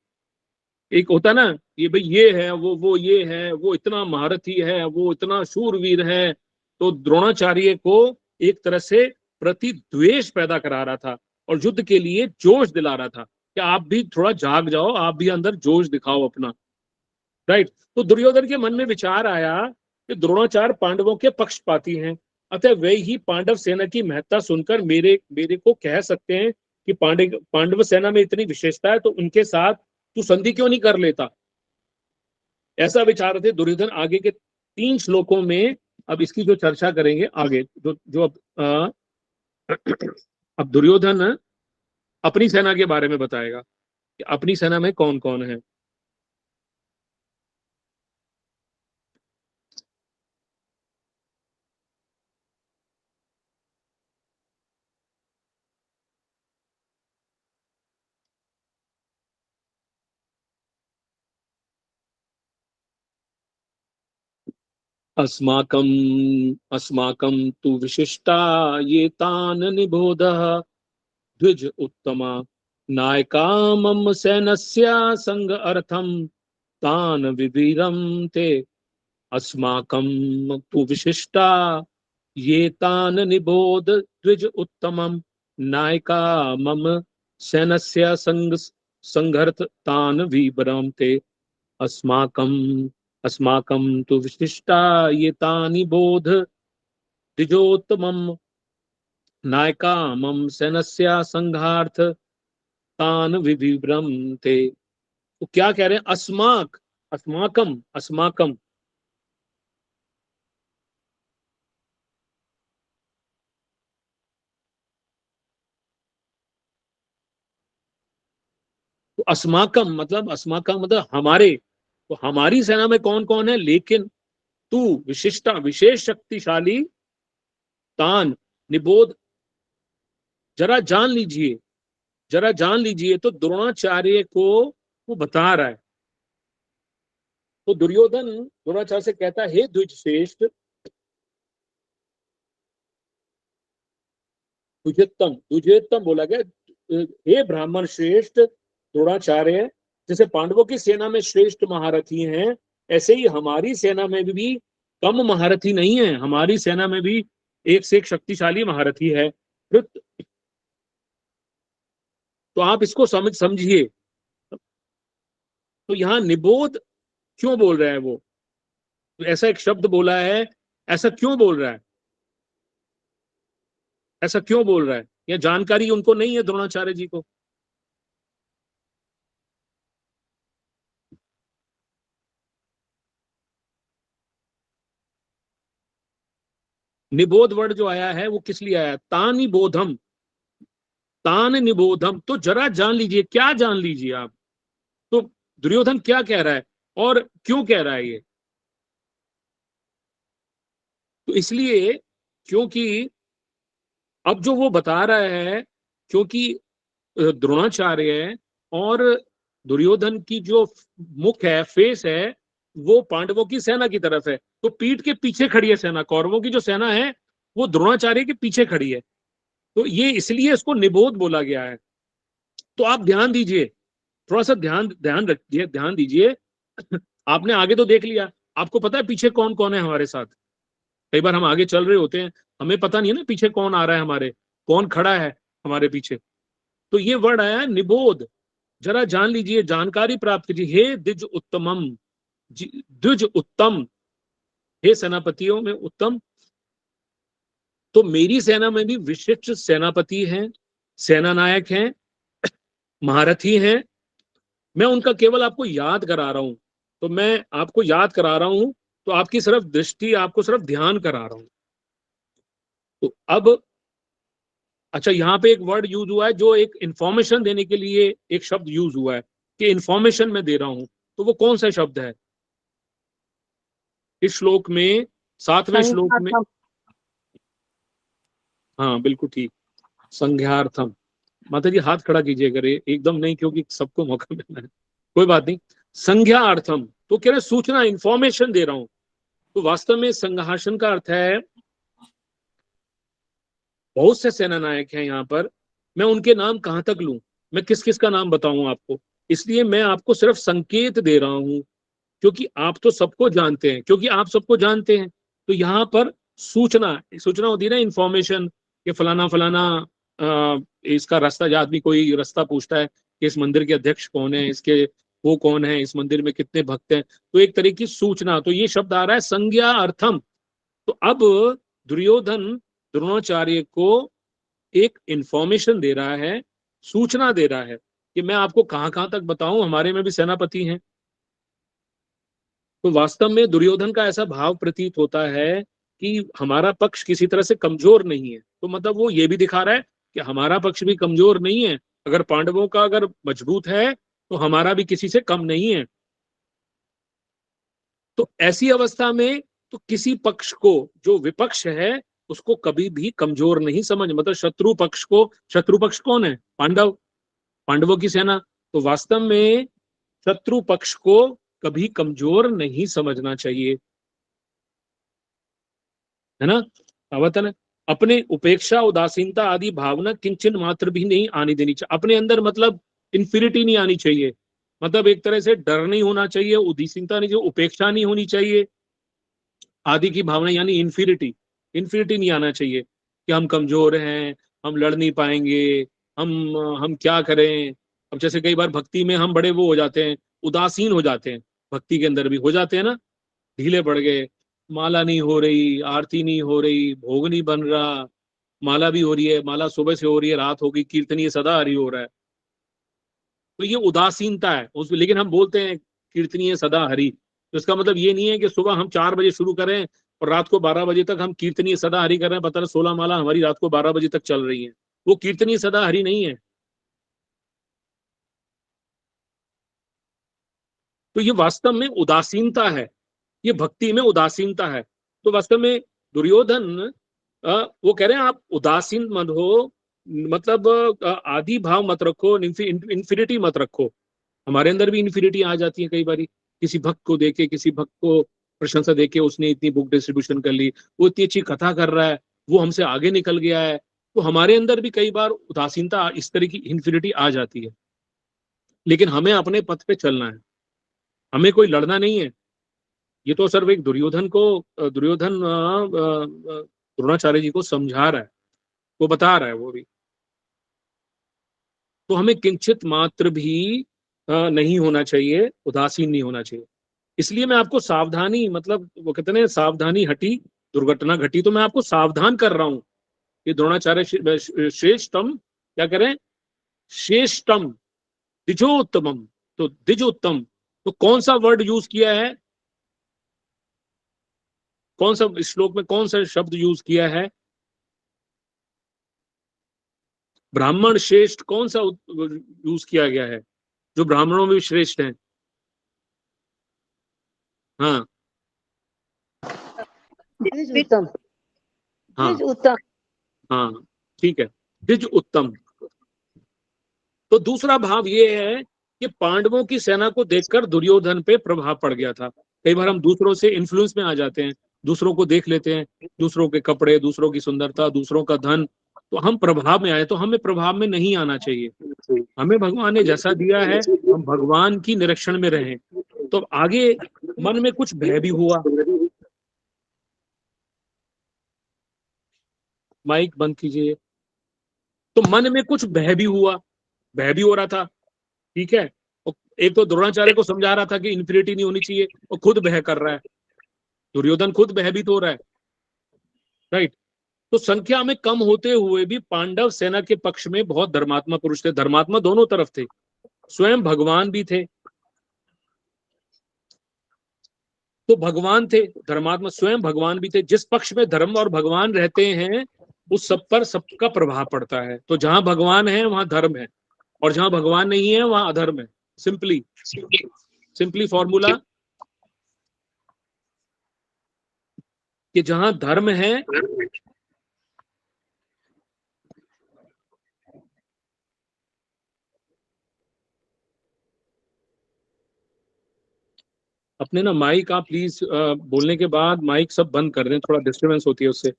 एक होता है ना, ये भाई ये है, वो ये है, वो इतना महारथी है, वो इतना शूरवीर है। तो द्रोणाचार्य को एक तरह से प्रति द्वेष पैदा करा रहा था और युद्ध के लिए जोश दिला रहा था कि आप भी थोड़ा जाग जाओ, आप भी अंदर जोश दिखाओ अपना, राइट। तो दुर्योधन के मन में विचार आया कि द्रोणाचार्य पांडवों के पक्षपाती हैं, अतः वे ही पांडव सेना की महत्ता सुनकर मेरे मेरे को कह सकते हैं कि पांडव सेना में इतनी विशेषता है, तो उनके साथ तू संधि क्यों नहीं कर लेता? ऐसा विचार थे दुर्योधन। आगे के 3 श्लोकों में अब इसकी जो चर्चा करेंगे आगे, जो जो अब दुर्योधन अपनी सेना के बारे में बताएगा कि अपनी सेना में कौन कौन है। अस्माकं अस्माकं तु विशिष्टा ये तान निबोधः द्विज उत्तमा नायका मम सैन्यस्य संग अर्थम तान विवीरम ते। अस्माकं तु विशिष्टा ये तान निबोध द्विज उत्तमम नायका मम सैन्यस्य संग संघर्थ तान विवरम ते। अस्माकं अस्माकं तु विशिष्टा ये तानि बोध द्विजोत्तमम नायका मम सैन्यस्य संघार्थ तान विविव्रम थे। तो क्या कह रहे हैं? अस्माकम अस्माकम, तो अस्माकम मतलब हमारे, तो हमारी सेना में कौन कौन है? लेकिन तू विशिष्टा विशेष शक्तिशाली, तान निबोध, जरा जान लीजिए, जरा जान लीजिए। तो द्रोणाचार्य को वो बता रहा है। तो दुर्योधन द्रोणाचार्य से कहता है, हे द्विज श्रेष्ठ, द्विजेत्तम बोला गया, हे ब्राह्मण श्रेष्ठ द्रोणाचार्य, जैसे पांडवों की सेना में श्रेष्ठ महारथी हैं, ऐसे ही हमारी सेना में भी कम महारथी नहीं है, हमारी सेना में भी एक से एक शक्तिशाली महारथी है। तो आप इसको समझिए। तो यहाँ निबोध क्यों बोल रहा है वो? तो ऐसा एक शब्द बोला है, ऐसा क्यों बोल रहा है? ऐसा क्यों बोल रहा है? यह जानकारी उनको नहीं है द्रोणाचार्य जी को। निबोध वर्ड जो आया है वो किस लिए आया? तानि बोधम, तान निबोधम, तो जरा जान लीजिए। क्या जान लीजिए आप? तो दुर्योधन क्या कह रहा है और क्यों कह रहा है ये? तो इसलिए, क्योंकि अब जो वो बता रहा है, क्योंकि द्रोणाचार्य और दुर्योधन की जो मुख है, फेस है, वो पांडवों की सेना की तरफ है, तो पीठ के पीछे खड़ी है सेना, कौरवों की जो सेना है वो द्रोणाचार्य के पीछे खड़ी है, तो ये इसलिए इसको निबोध बोला गया है। तो आप ध्यान दीजिए, थोड़ा सा ध्यान रखिए, ध्यान दीजिए। आपने आगे तो देख लिया, आपको पता है पीछे कौन कौन है हमारे साथ? कई बार हम आगे चल रहे होते हैं, हमें पता नहीं है ना पीछे कौन आ रहा है, हमारे कौन खड़ा है हमारे पीछे। तो ये वर्ड आया है निबोध, जरा जान लीजिए, जानकारी प्राप्त कीजिए। हे द्विज उत्तमम, द्विज उत्तम, हे सेनापतियों में उत्तम। तो मेरी सेना में भी विशिष्ट सेनापति हैं, सेना नायक हैं, महारथी हैं। मैं उनका केवल आपको याद करा रहा हूं, तो मैं आपको याद करा रहा हूं, तो आपकी सिर्फ दृष्टि, आपको सिर्फ ध्यान करा रहा हूं। तो अब अच्छा, यहाँ पे एक वर्ड यूज हुआ है जो एक इंफॉर्मेशन देने के लिए एक शब्द यूज हुआ है कि इंफॉर्मेशन मैं दे रहा हूं, तो वो कौन सा शब्द है इस श्लोक में, 7वें श्लोक में? हाँ बिल्कुल ठीक, संज्ञार्थम। माता जी हाथ खड़ा कीजिए, करे एकदम नहीं, क्योंकि सबको मौका मिलना है, कोई बात नहीं। संज्ञार्थम, तो कह रहे सूचना, इंफॉर्मेशन दे रहा हूं। तो वास्तव में संघासन का अर्थ है, बहुत से सेना नायक हैं यहाँ पर, मैं उनके नाम कहां तक लूं, मैं किस किस का नाम बताऊं आपको? इसलिए मैं आपको सिर्फ संकेत दे रहा हूं, क्योंकि आप तो सबको जानते हैं, क्योंकि आप सबको जानते हैं। तो यहाँ पर सूचना, सूचना होती है ना, इंफॉर्मेशन, कि फलाना फलाना इसका रास्ता, जो आदमी कोई रास्ता पूछता है कि इस मंदिर के अध्यक्ष कौन है, इसके वो कौन है, इस मंदिर में कितने भक्त हैं, तो एक तरह की सूचना। तो ये शब्द आ रहा है संज्ञा अर्थम। तो अब दुर्योधन द्रोणाचार्य को एक इंफॉर्मेशन दे रहा है, सूचना दे रहा है कि मैं आपको कहां कहां तक बताऊं, हमारे में भी सेनापति हैं। तो वास्तव में दुर्योधन का ऐसा भाव प्रतीत होता है कि हमारा पक्ष किसी तरह से कमजोर नहीं है। तो मतलब वो ये भी दिखा रहा है कि हमारा पक्ष भी कमजोर नहीं है, अगर पांडवों का अगर मजबूत है तो हमारा भी किसी से कम नहीं है। तो ऐसी अवस्था में तो किसी पक्ष को, जो विपक्ष है, उसको कभी भी कमजोर नहीं समझ, मतलब शत्रु पक्ष को, शत्रु पक्ष कौन है? पांडव, पांडवों की सेना। तो वास्तव में शत्रु पक्ष को कभी कमजोर नहीं समझना चाहिए, है ना? आवतन अपने उपेक्षा, उदासीनता आदि भावना किंचन मात्र भी नहीं आनी देनी चाहिए अपने अंदर, मतलब इंफिनिटी नहीं आनी चाहिए, मतलब एक तरह से डर नहीं होना चाहिए, उदासीनता नहीं चाहिए, उपेक्षा नहीं होनी चाहिए, आदि की भावना यानी इन्फिनिटी, इन्फिनिटी नहीं आना चाहिए कि हम कमजोर हैं, हम लड़ नहीं पाएंगे, हम क्या करें। अब जैसे कई बार भक्ति में हम बड़े वो हो जाते हैं, उदासीन हो जाते हैं, भक्ति के अंदर भी हो जाते हैं ना, ढीले पड़ गए, माला नहीं हो रही, आरती नहीं हो रही, भोग नहीं बन रहा, माला भी हो रही है, माला सुबह से हो रही है, रात हो गई, कीर्तनीय सदा हरि हो रहा है, तो ये उदासीनता है उस। लेकिन हम बोलते हैं कीर्तनीय सदा हरि, तो इसका मतलब ये नहीं है कि सुबह हम 4 बजे शुरू करें और रात को 12 बजे तक हम कीर्तनीय सदा हरि कर रहे हैं, पता नहीं 16 माला हमारी रात को 12 बजे तक चल रही है, वो कीर्तनीय सदा हरि नहीं है। तो ये वास्तव में उदासीनता है, ये भक्ति में उदासीनता है। तो वास्तव में दुर्योधन वो कह रहे हैं आप उदासीन मत हो, मतलब आदि भाव मत रखो, इन्फिनिटी मत रखो। हमारे अंदर भी इन्फिनिटी आ जाती है कई बारी, किसी भक्त को देखे, किसी भक्त को प्रशंसा देके, उसने इतनी बुक डिस्ट्रीब्यूशन कर ली, वो इतनी अच्छी कथा कर रहा है, वो हमसे आगे निकल गया है, तो हमारे अंदर भी कई बार उदासीनता, इस तरह की इन्फिनिटी आ जाती है। लेकिन हमें अपने पथ पे चलना है, हमें कोई लड़ना नहीं है। ये तो सिर्फ एक दुर्योधन द्रोणाचार्य जी को समझा रहा है, वो बता रहा है वो भी। तो हमें किंचित मात्र भी नहीं होना चाहिए, उदासीन नहीं होना चाहिए। इसलिए मैं आपको सावधानी, मतलब वो कहते हैं सावधानी हटी दुर्घटना घटी, तो मैं आपको सावधान कर रहा हूं कि द्रोणाचार्य श्रेष्ठतम, क्या करें? श्रेष्ठतम द्विजोत्तमम। तो द्विजोत्तम, तो कौन सा वर्ड यूज किया है, कौन सा श्लोक में कौन सा शब्द यूज किया है? ब्राह्मण श्रेष्ठ, कौन सा यूज किया गया है जो ब्राह्मणों में भी श्रेष्ठ हैं? हाँ, द्विज उत्तम। हाँ द्विज उत्तम। हाँ ठीक है, द्विज उत्तम। तो दूसरा भाव ये है कि पांडवों की सेना को देखकर दुर्योधन पे प्रभाव पड़ गया था। कई बार हम दूसरों से इन्फ्लुएंस में आ जाते हैं, दूसरों को देख लेते हैं, दूसरों के कपड़े, दूसरों की सुंदरता, दूसरों का धन, तो हम प्रभाव में आए। तो हमें प्रभाव में नहीं आना चाहिए। हमें भगवान ने जैसा दिया है हम भगवान की निरीक्षण में रहें। तो आगे मन में कुछ भय भी हुआ। माइक बंद कीजिए। तो मन में कुछ भय भी हुआ, भय भी हो रहा था, ठीक है। और एक तो द्रोणाचार्य को समझा रहा था कि इन्फिनिटी नहीं होनी चाहिए, और खुद भय कर रहा है, दुर्योधन खुद भयभीत हो रहा है, राइट। तो संख्या में कम होते हुए भी पांडव सेना के पक्ष में बहुत धर्मात्मा पुरुष थे। धर्मात्मा दोनों तरफ थे, स्वयं भगवान भी थे। तो भगवान थे, धर्मात्मा स्वयं भगवान भी थे। जिस पक्ष में धर्म और भगवान रहते हैं उस सब पर सबका प्रभाव पड़ता है। तो जहां भगवान है वहां धर्म है, और जहां भगवान नहीं है वहां अधर्म है। सिंपली फॉर्मूला कि जहां धर्म है अपने ना माइक आप प्लीज बोलने के बाद माइक सब बंद कर दें, थोड़ा डिस्टरबेंस होती है उससे।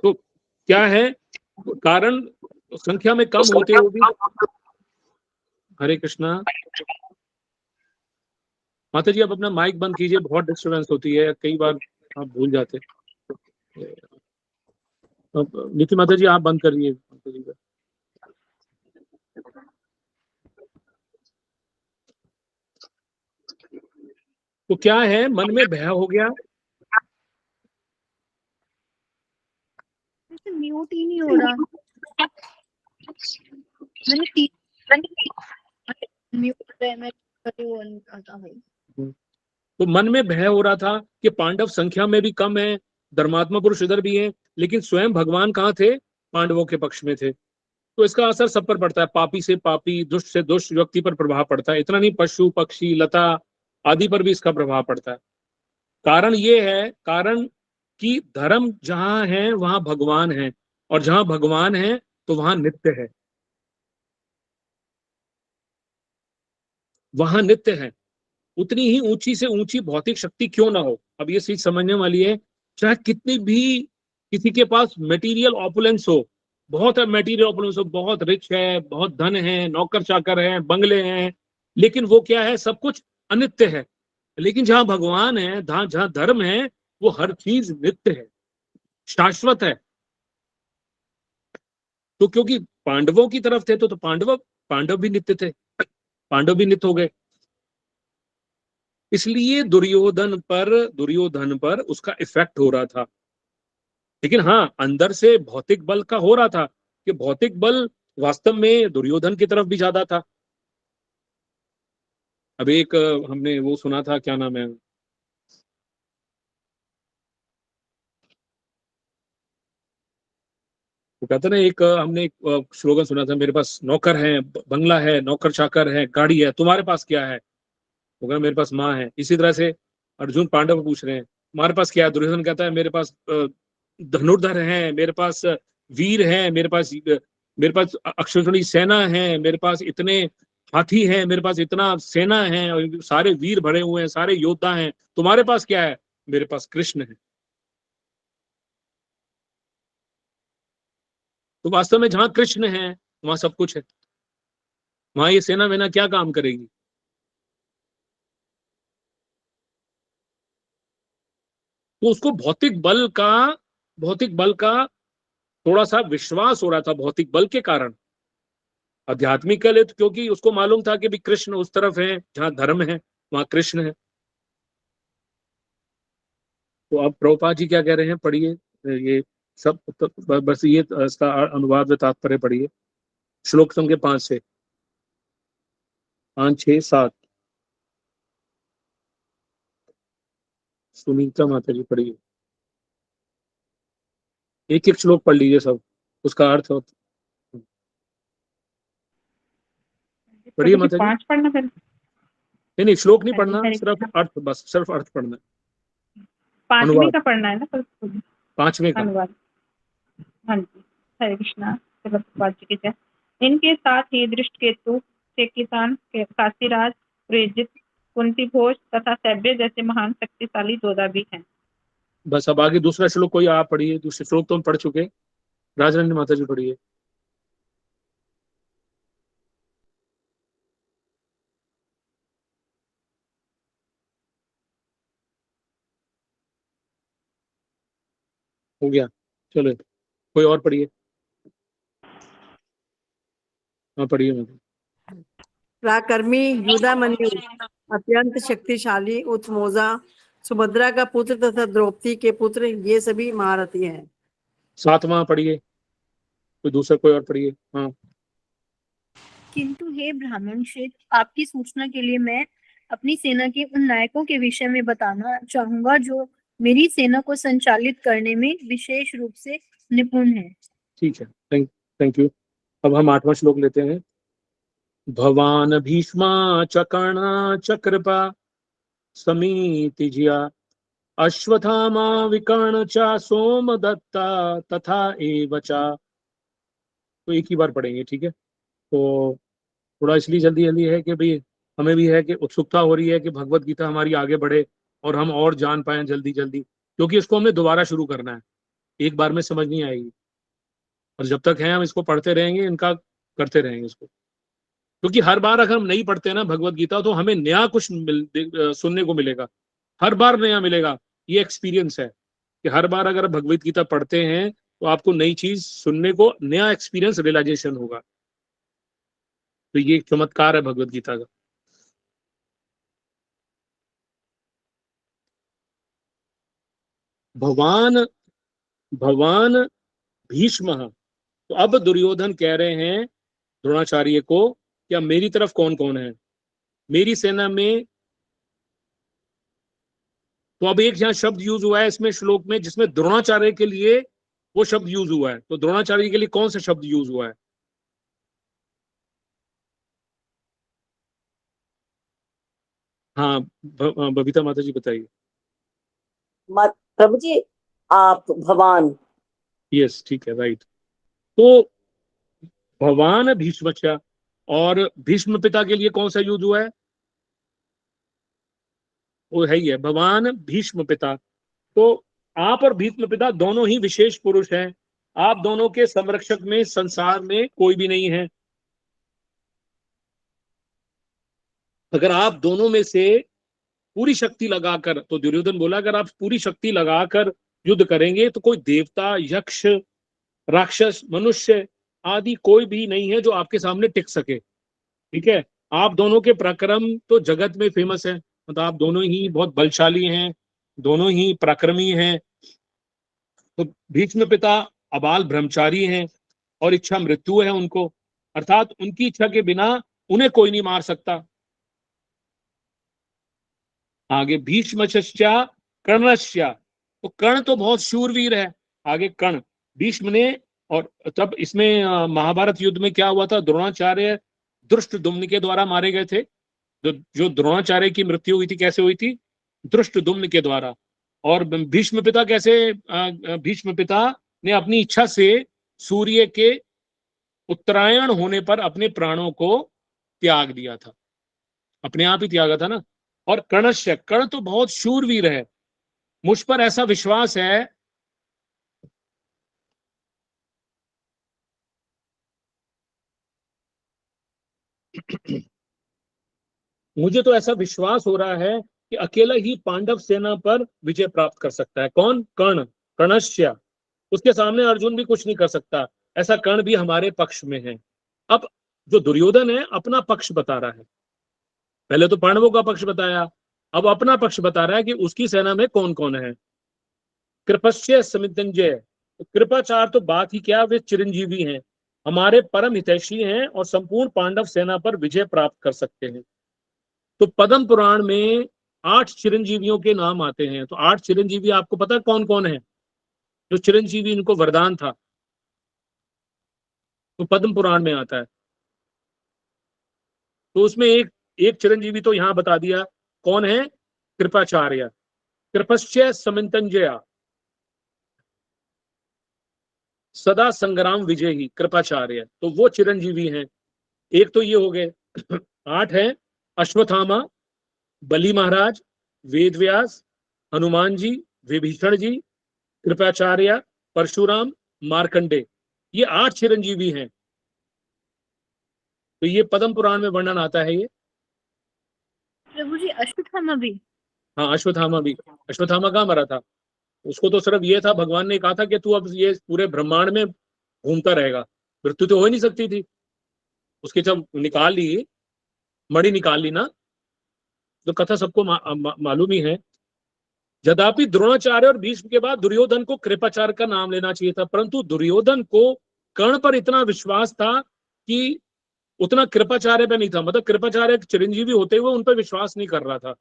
तो क्या है कारण, संख्या में कम होते हुए भी। हरे कृष्णा। माता जी आप अपना माइक बंद कीजिए, बहुत डिस्टरबेंस होती है, कई बार आप भूल जाते। नीति माता जी आप बंद करिए माता जी का। तो क्या है, मन में भय हो गया। म्यूट ही नहीं हो रहा। मैंने म्यूट है, मैं आता है। तो मन में भय हो रहा था कि पांडव संख्या में भी कम है, धर्मात्मा पुरुष इधर भी हैं, लेकिन स्वयं भगवान कहाँ थे, पांडवों के पक्ष में थे। तो इसका असर सब पर पड़ता है, पापी से पापी, दुष्ट से दुष्ट व्यक्ति पर प्रभाव पड़ता है। इतना नहीं, पशु पक्षी लता आदि पर भी इसका प्रभाव पड़ता है। कारण ये है, कारण कि धर्म जहां है वहां भगवान है, और जहां भगवान है तो वहां नित्य है, वहां नित्य है। उतनी ही ऊंची से ऊंची भौतिक शक्ति क्यों ना हो, अब ये चीज समझने वाली है। चाहे कितनी भी किसी के पास मटेरियल ऑपुलेंस हो, बहुत मटेरियल ऑपुलेंस हो, बहुत रिच है, बहुत धन है, नौकर चाकर है, बंगले हैं, लेकिन वो क्या है, सब कुछ अनित्य है। लेकिन जहां भगवान है, जहां धर्म है, वो हर चीज नित्य है, शाश्वत है। तो क्योंकि पांडवों की तरफ थे तो पांडव भी नित्य थे, पांडव भी नित्य हो गए। इसलिए दुर्योधन पर उसका इफेक्ट हो रहा था। लेकिन हाँ, अंदर से भौतिक बल का हो रहा था कि भौतिक बल वास्तव में दुर्योधन की तरफ भी ज्यादा था। अब एक हमने वो सुना था, क्या नाम है, वो कहते ना, एक हमने एक स्लोगन सुना था, मेरे पास नौकर है, बंगला है, नौकर चाकर है, गाड़ी है, तुम्हारे पास क्या है। वो कहना मेरे पास माँ है। इसी तरह से अर्जुन पांडव को पूछ रहे हैं तुम्हारे पास क्या है। दुर्योधन कहता है मेरे पास धनुर्धर है, मेरे पास वीर है, मेरे पास अक्षौहिणी सेना है, मेरे पास इतने हाथी हैं, मेरे पास इतना सेना है, और सारे वीर भरे हुए हैं, सारे योद्धा हैं। तुम्हारे पास क्या है, मेरे पास कृष्ण है। तो वास्तव में जहां कृष्ण है वहां सब कुछ है, वहां ये सेना वेना क्या काम करेगी। तो उसको भौतिक बल का थोड़ा सा विश्वास हो रहा था, भौतिक बल के कारण। आध्यात्मिक के लिए तो क्योंकि उसको मालूम था कि भी कृष्ण उस तरफ है, जहां धर्म है वहां कृष्ण है। तो अब प्रभुपाद जी क्या कह रहे हैं, पढ़िए ये सब। तो बस ये इसका अनुवाद व तात्पर्य पढ़िए, श्लोक संख्या 5 से 5, 6, 7। सुनीता माता जी पढ़िए, एक एक श्लोक पढ़ लीजिए, सब उसका अर्थ हो। पढ़िए प्रभु जी माता जी। 5 पढ़ना पहले। नहीं श्लोक नहीं पढ़ना, हरे सिर्फ कृष्णा। अर्थ, बस सिर्फ अर्थ पढ़ना है। 5वीं अनुवाद का पढ़ना है ना प्रभु जी? 5वें का। अनुवाद हाँ जी, हरे कृष्णा, प्रभुपाद जी की जय। इनके साथ ही दृष्टकेतु, चेकितान, काशीराज, प्रेजित, कुंती घोष तथा सैब्य जैसे महान शक्तिशाली योद्धा भी हैं। बस अब आगे दूसरा श्लोक कोई आप पढ़िए, दूसरे श्लोक तो हम पढ़ चुके, राजरानी माता जी पढ़िए। हो गया, चलो कोई और पढ़िए। हाँ पढ़िए मैम। पराक्रमी युधामन्यु अत्यंत शक्तिशाली उत्मोजा सुभद्रा का पुत्र तथा द्रौपदी के पुत्र ये सभी महारथी हैं। सातवां पढ़िए, कोई दूसरा कोई और पढ़िए। हाँ किंतु हे ब्राह्मण श्रेष्ठ, आपकी सूचना के लिए मैं अपनी सेना के उन नायकों के विषय में बताना चाहूंगा जो मेरी सेना को संचालित करने में विशेष रूप से निपुण है। ठीक है, थैंक यू। अब हम 8वां श्लोक लेते हैं। भवान भीष्मा च कर्णा च कृपा समीतिज्या अश्वत्थामा विकर्ण च सोमदत्ता तथा एव च। तो एक ही बार पढ़ेंगे, ठीक है। तो थोड़ा इसलिए जल्दी जल्दी है कि भाई हमें भी है कि उत्सुकता हो रही है कि भगवत गीता हमारी आगे बढ़े और हम और जान पाए जल्दी जल्दी, क्योंकि इसको हमें दोबारा शुरू करना है, एक बार में समझ नहीं आएगी। और जब तक है हम इसको पढ़ते रहेंगे, इनका करते रहेंगे इसको, क्योंकि हर बार अगर हम नहीं पढ़ते ना भगवत गीता तो हमें नया कुछ सुनने को मिलेगा, हर बार नया मिलेगा। ये एक्सपीरियंस है कि हर बार अगर भगवत गीता पढ़ते हैं तो आपको नई चीज सुनने को, नया एक्सपीरियंस रियलाइजेशन होगा। तो ये एक चमत्कार है भगवत गीता का। भगवान भगवान भीष्म। तो अब दुर्योधन कह रहे हैं द्रोणाचार्य को, क्या मेरी तरफ कौन कौन है मेरी सेना में। तो अब एक यहाँ शब्द यूज हुआ है इसमें श्लोक में जिसमें द्रोणाचार्य के लिए वो शब्द यूज हुआ है। तो द्रोणाचार्य के लिए कौन सा शब्द यूज हुआ है? हाँ बबीता माता जी बताइए। प्रभु जी, आप भगवान। यस, ठीक है, राइट। तो भगवान भीष्म, और भीष्म पिता के लिए कौन सा यूज हुआ है? वो है ही है, भगवान भीष्म पिता। तो आप और भीष्म पिता दोनों ही विशेष पुरुष हैं। आप दोनों के संरक्षक में संसार में कोई भी नहीं है। अगर आप दोनों में से पूरी शक्ति लगाकर, तो दुर्योधन बोला अगर आप पूरी शक्ति लगाकर युद्ध करेंगे तो कोई देवता, यक्ष, राक्षस, मनुष्य आदि कोई भी नहीं है जो आपके सामने टिक सके। ठीक है, आप दोनों के पराक्रम तो जगत में फेमस है, मतलब आप दोनों ही बहुत बलशाली हैं, दोनों ही पराक्रमी हैं। तो भीष्म पिता अबाल ब्रह्मचारी हैं और इच्छा मृत्यु है उनको, अर्थात उनकी इच्छा के बिना उन्हें कोई नहीं मार सकता। आगे भीष्मश्चा कर्णश्चा, तो कर्ण तो बहुत शूरवीर है। आगे कर्ण, भीष्म ने, और तब इसमें महाभारत युद्ध में क्या हुआ था, द्रोणाचार्य धृष्टद्युम्न के द्वारा मारे गए थे। जो द्रोणाचार्य की मृत्यु हुई थी कैसे हुई थी? धृष्टद्युम्न के द्वारा। और भीष्म पिता कैसे, भीष्म पिता ने अपनी इच्छा से सूर्य के उत्तरायण होने पर अपने प्राणों को त्याग दिया था, अपने आप ही त्यागा था ना। और कर्णश्य, कर्ण तो बहुत शूरवीर है, मुझ पर ऐसा विश्वास है मुझे तो ऐसा विश्वास हो रहा है कि अकेला ही पांडव सेना पर विजय प्राप्त कर सकता है। कौन? कर्ण, कर्णश्य। उसके सामने अर्जुन भी कुछ नहीं कर सकता, ऐसा कर्ण भी हमारे पक्ष में है। अब जो दुर्योधन है अपना पक्ष बता रहा है, पहले तो पांडवों का पक्ष बताया, अब अपना पक्ष बता रहा है कि उसकी सेना में कौन कौन है। कृपस्य समितंजय, कृपाचार तो बात ही क्या, वे चिरंजीवी हैं, हमारे परम हितैषी हैं और संपूर्ण पांडव सेना पर विजय प्राप्त कर सकते हैं। तो पद्म पुराण में 8 चिरंजीवियों के नाम आते हैं। तो 8 चिरंजीवी आपको पता है कौन कौन है? जो चिरंजीवी इनको वरदान था, तो पद्म पुराण में आता है। तो उसमें एक एक चिरंजीवी तो यहां बता दिया, कौन है? कृपाचार्य। कृपश्चय समंतंजया, सदा संग्राम विजयी कृपाचार्य, तो वो चिरंजीवी हैं। एक तो ये हो गए। 8 है अश्वत्थामा, बलि महाराज, वेदव्यास, हनुमान जी, विभीषण जी, कृपाचार्य, परशुराम, मार्कंडे, ये 8 चिरंजीवी हैं। तो ये पद्म पुराण में वर्णन आता है ये। प्रभु जी अश्वत्थामा भी? हाँ अश्वत्थामा भी। अश्वत्थामा कहाँ मरा था? उसको तो सिर्फ ये था, भगवान ने कहा था कि तू अब ये पूरे ब्रह्मांड में घूमता रहेगा, मृत्यु तो हो ही नहीं सकती थी। उसकी जब निकाल ली, मणि निकाल ली ना, तो कथा सबको मालूम ही है। यद्यपि द्रोणाचार्य और भीष्म के बाद दुर्योधन को कृपाचार्य का नाम लेना चाहिए था, परंतु दुर्योधन को कर्ण पर इतना विश्वास था कि उतना कृपाचार्य पे नहीं था। मतलब कृपाचार्य चिरंजीवी होते हुए उन पर विश्वास नहीं कर रहा था।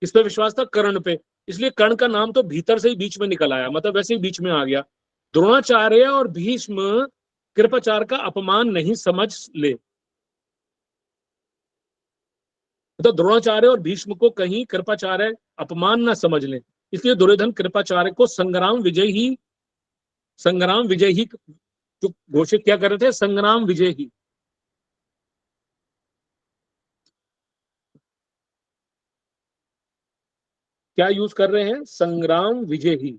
किस पे विश्वास था? कर्ण पे। इसलिए कर्ण का नाम तो भीतर से ही बीच में निकल आया, मतलब वैसे ही बीच में आ गया। द्रोणाचार्य और भीष्म कृपाचार्य का अपमान नहीं समझ ले, मतलब द्रोणाचार्य और भीष्म को कहीं कृपाचार्य अपमान ना समझ ले, इसलिए दुर्योधन कृपाचार्य को संग्राम विजयी जो घोषित क्या कर रहे थे, संग्राम विजयी। क्या यूज कर रहे हैं? संग्राम विजयी।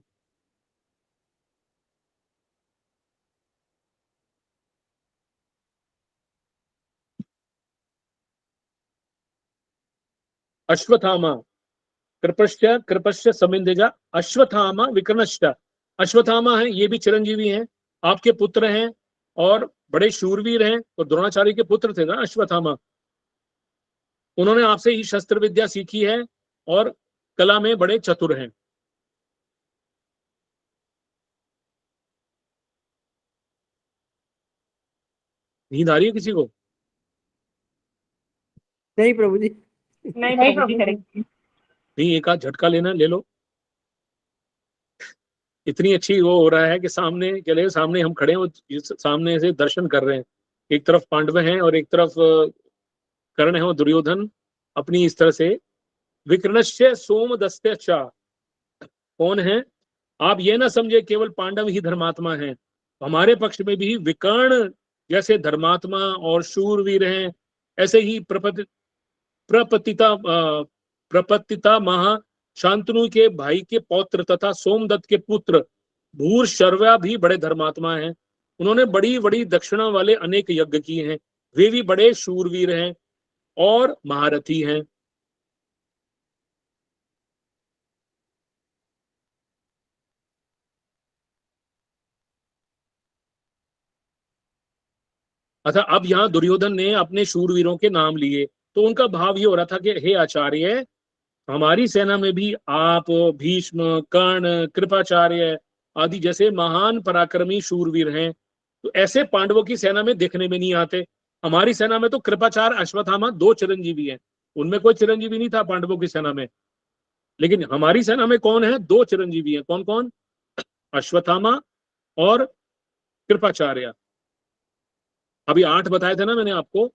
अश्वत्थामा कृपश्य समिंदेजा, अश्वत्थामा विकर्णश्च। अश्वत्थामा है, ये भी चिरंजीवी हैं, आपके पुत्र हैं और बड़े शूरवीर हैं। तो द्रोणाचार्य के पुत्र थे ना अश्वत्थामा, उन्होंने आपसे ही शस्त्र विद्या सीखी है और कला में बड़े चतुर हैं। नींद आ रही है किसी को? नहीं प्रभु जी। नहीं प्रभु जी, करेक्ट। नहीं, एक आध झटका लेना, ले लो। इतनी अच्छी वो हो रहा है कि सामने चले, सामने हम खड़े हैं, सामने से दर्शन कर रहे हैं। एक तरफ पांडव हैं और एक तरफ कर्ण है और दुर्योधन अपनी इस तरह से। विकर्णश्य सोमदस्त्य कौन है? आप ये ना समझे केवल पांडव ही धर्मात्मा हैं, हमारे पक्ष में भी विकर्ण जैसे धर्मात्मा और शूरवीर हैं। ऐसे ही प्रपतिता महा शांतनु के भाई के पौत्र तथा सोमदत्त के पुत्र भूर्शर्वा भी बड़े धर्मात्मा हैं। उन्होंने बड़ी बड़ी दक्षिणा वाले अनेक यज्ञ किए हैं। वे भी बड़े शूरवीर हैं और महारथी हैं। अच्छा, अब यहाँ दुर्योधन ने अपने शूरवीरों के नाम लिए, तो उनका भाव ये हो रहा था कि हे आचार्य, हमारी सेना में भी आप, भीष्म, कर्ण, कृपाचार्य आदि जैसे महान पराक्रमी शूरवीर हैं, तो ऐसे पांडवों की सेना में देखने में नहीं आते। हमारी सेना में तो कृपाचार्य, अश्वत्थामा 2 चिरंजीवी हैं, उनमें कोई चिरंजीवी नहीं था पांडवों की सेना में। लेकिन हमारी सेना में कौन है? 2 चिरंजीवी हैं। कौन कौन? अश्वत्थामा और कृपाचार्य। अभी 8 बताए थे ना मैंने आपको,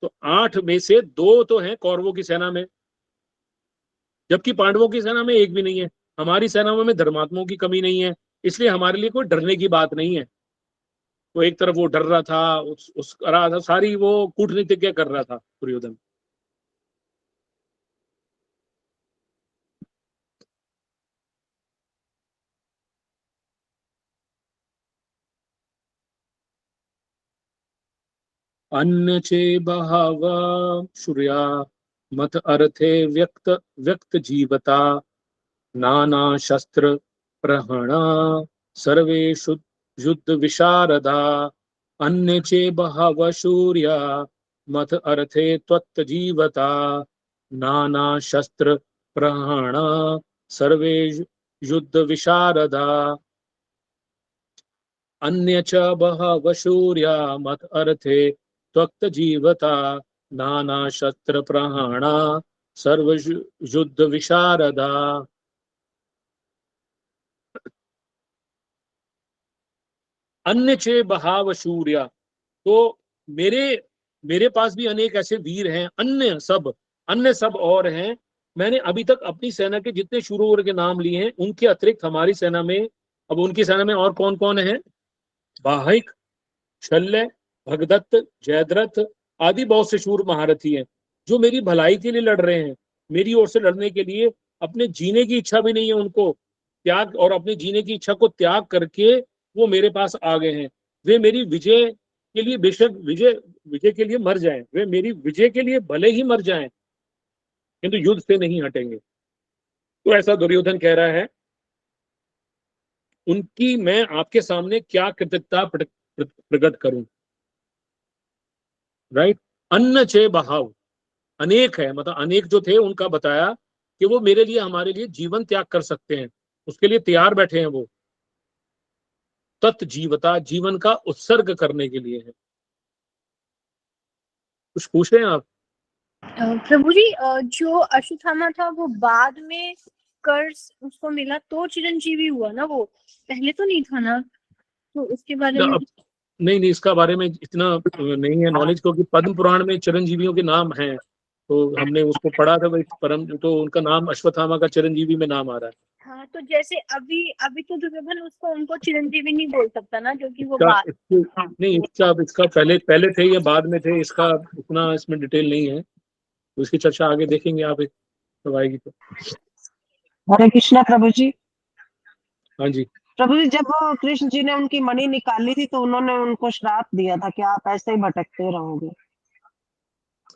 तो 8 में से 2 तो हैं कौरवों की सेना में, जबकि पांडवों की सेना में एक भी नहीं है। हमारी सेना में धर्मात्माओं की कमी नहीं है, इसलिए हमारे लिए कोई डरने की बात नहीं है। तो एक तरफ वो डर रहा था, उस रहा था, सारी वो कूटनीतिज्ञ कर रहा था दुर्योधन। अन्य चे बहव सूर्या मत अर्थे व्यक्त व्यक्त जीवता, नाना शस्त्र प्रहणा सर्वेषु युद्ध विशारदा। अन्य चे बहव सूर्या मत अर्थे त्वत्त जीवता, नाना शस्त्र प्रहणा सर्वे युद्ध विशारदा। अन्य च बहव सूर्या मत अर्थे त्वक्त जीवता, नाना शस्त्र प्रहणा सर्व युद्ध विशारदा। अन्य चे बहाव सूर्या, तो मेरे पास भी अनेक ऐसे वीर हैं। अन्य सब और हैं। मैंने अभी तक अपनी सेना के जितने शूरवीर के नाम लिए हैं, उनके अतिरिक्त हमारी सेना में, अब उनकी सेना में और कौन कौन है? बाहिक, शल्य, भगदत्त, जयद्रथ आदि बहुत से शूर महारथी हैं जो मेरी भलाई के लिए लड़ रहे हैं। मेरी ओर से लड़ने के लिए अपने जीने की इच्छा भी नहीं है उनको त्याग, और अपने जीने की इच्छा को त्याग करके वो मेरे पास आ गए हैं। वे मेरी विजय के लिए बेशक विजय विजय के लिए मर जाएं, वे मेरी विजय के लिए भले ही मर जाएं, किंतु युद्ध से नहीं हटेंगे। तो ऐसा दुर्योधन कह रहा है, उनकी मैं आपके सामने क्या कृतज्ञता प्रकट करूं। राइट। अन्न चे बहाव, अनेक है, मतलब अनेक जो थे उनका बताया कि वो मेरे लिए, हमारे लिए जीवन त्याग कर सकते हैं, उसके लिए तैयार बैठे हैं वो। तत् जीवता, जीवन का उत्सर्ग करने के लिए है। कुछ पूछ रहे हैं आप? प्रभु जी, जो अश्वत्थामा था वो बाद में कर्ज उसको मिला तो चिरंजीवी हुआ ना, वो पहले तो नहीं था ना, तो उसके बारे में नहीं, इसका बारे में इतना नहीं है नॉलेज, क्योंकि पद्म पुराण में चिरंजीवियों के नाम हैं, तो हमने उसको पढ़ा था भाई, परम तो उनका नाम अश्वत्थामा का चिरंजीवी में नाम आ रहा है। हाँ, तो जैसे अभी अभी तो दुर्योधन उसको उनको चिरंजीवी नहीं बोल सकता ना, क्योंकि वो नहीं, इसका पहले थे या बाद में थे, इसका इतना इसमें डिटेल नहीं है, तो इसकी चर्चा आगे देखेंगे आप, जब आएगी तो। हरे कृष्णा प्रभु जी। हाँ जी प्रभु जी, जब वो कृष्ण जी ने उनकी मणि निकाली थी तो उन्होंने उनको श्राप दिया था कि आप ऐसे ही भटकते रहोगे।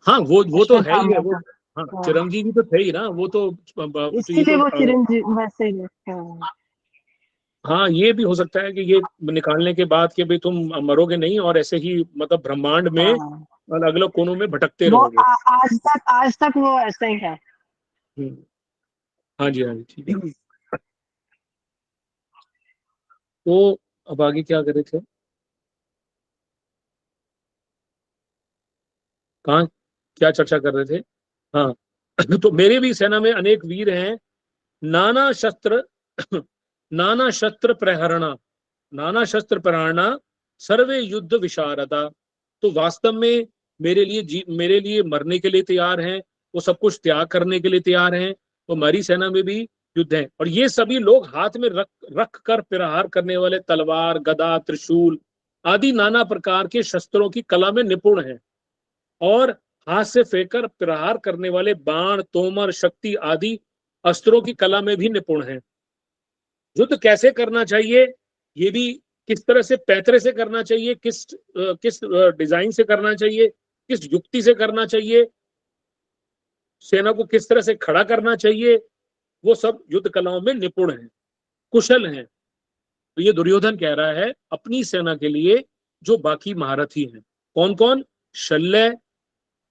हाँ, वो तो है ही है, वो हाँ, हाँ चिरंजीवी तो थे ही ना, वो तो इसीलिए वो चिरंजीवी वैसे ही हाँ। हाँ, ये भी हो सकता है कि ये निकालने के बाद कि भाई तुम मरोगे नहीं और ऐसे ही मतलब ब्रह्मांड में अलग अलग कोनों में भटकते वो रहोगे। आज तक वो ऐसे ही है। हाँ जी, हाँ जी, ठीक है। तो अब आगे क्या कर रहे थे, कहाँ क्या चर्चा कर रहे थे? हाँ तो मेरे भी सेना में अनेक वीर हैं, नाना शस्त्र नाना शस्त्र प्रहरणा, नाना शस्त्र प्रहरणा, सर्वे युद्ध विशारदा। तो वास्तव में मेरे लिए मरने के लिए तैयार हैं, वो सब कुछ त्याग करने के लिए तैयार हैं। तो हमारी सेना में भी युद्ध है, और ये सभी लोग हाथ में रख कर प्रहार करने वाले तलवार, गदा, त्रिशूल आदि नाना प्रकार के शस्त्रों की कला में निपुण हैं, और हाथ से फेंकर प्रहार करने वाले बाण, तोमर, शक्ति आदि अस्त्रों की कला में भी निपुण हैं। युद्ध कैसे करना चाहिए, ये भी किस तरह से पैतरे से करना चाहिए, किस डिजाइन से करना चाहिए, किस युक्ति से करना चाहिए, सेना को किस तरह से खड़ा करना चाहिए, वो सब युद्ध कलाओं में निपुण हैं, कुशल हैं। तो ये दुर्योधन कह रहा है अपनी सेना के लिए जो बाकी महारथी हैं, कौन कौन? शल्य,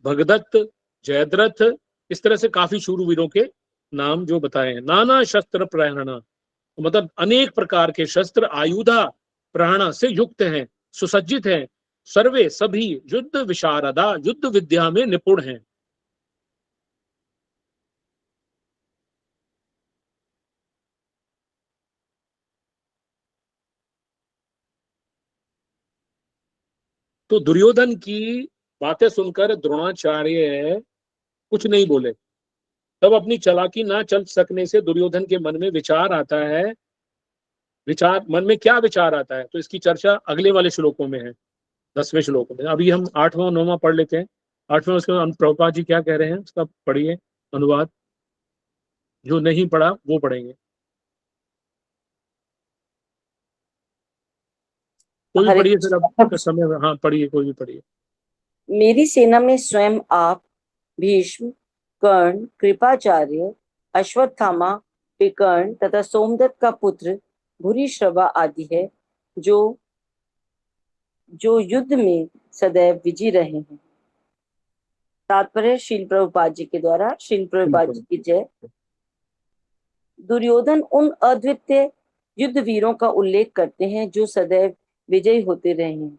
भगदत्त, जयद्रथ, इस तरह से काफी शूरवीरों के नाम जो बताए हैं। नाना शस्त्र प्रहरणा, मतलब अनेक प्रकार के शस्त्र आयुधा प्रहरणा से युक्त हैं, सुसज्जित हैं, सर्वे सभी युद्ध विशारदा, युद्ध विद्या में निपुण हैं। तो दुर्योधन की बातें सुनकर द्रोणाचार्य कुछ नहीं बोले। तब अपनी चालाकी ना चल सकने से दुर्योधन के मन में विचार आता है। मन में क्या विचार आता है, तो इसकी चर्चा अगले वाले श्लोकों में है, 10वें श्लोक में। अभी हम 8वां 9वां पढ़ लेते हैं। 8वें उसके प्रभुपाद जी क्या कह रहे हैं उसका पढ़िए अनुवाद, जो नहीं पढ़ा वो पढ़ेंगे। कोई भी पढ़िए फिर, अब समय, हाँ पढ़िए, कोई भी पढ़िए। मेरी सेना में स्वयं आप, भीष्म, कर्ण, कृपाचार्य, अश्वत्थामा, विकर्ण तथा सोमदत्त का पुत्र भूरिश्रवा आदि है, जो युद्ध में सदैव विजयी रहे हैं। तात्पर्य शील प्रभुपाद जी के द्वारा। शील प्रभुपाद जी की जय। दुर्योधन उन अद्वितीय युद्ध वीरों का उल्लेख करते हैं जो सदैव विजयी होते रहे हैं।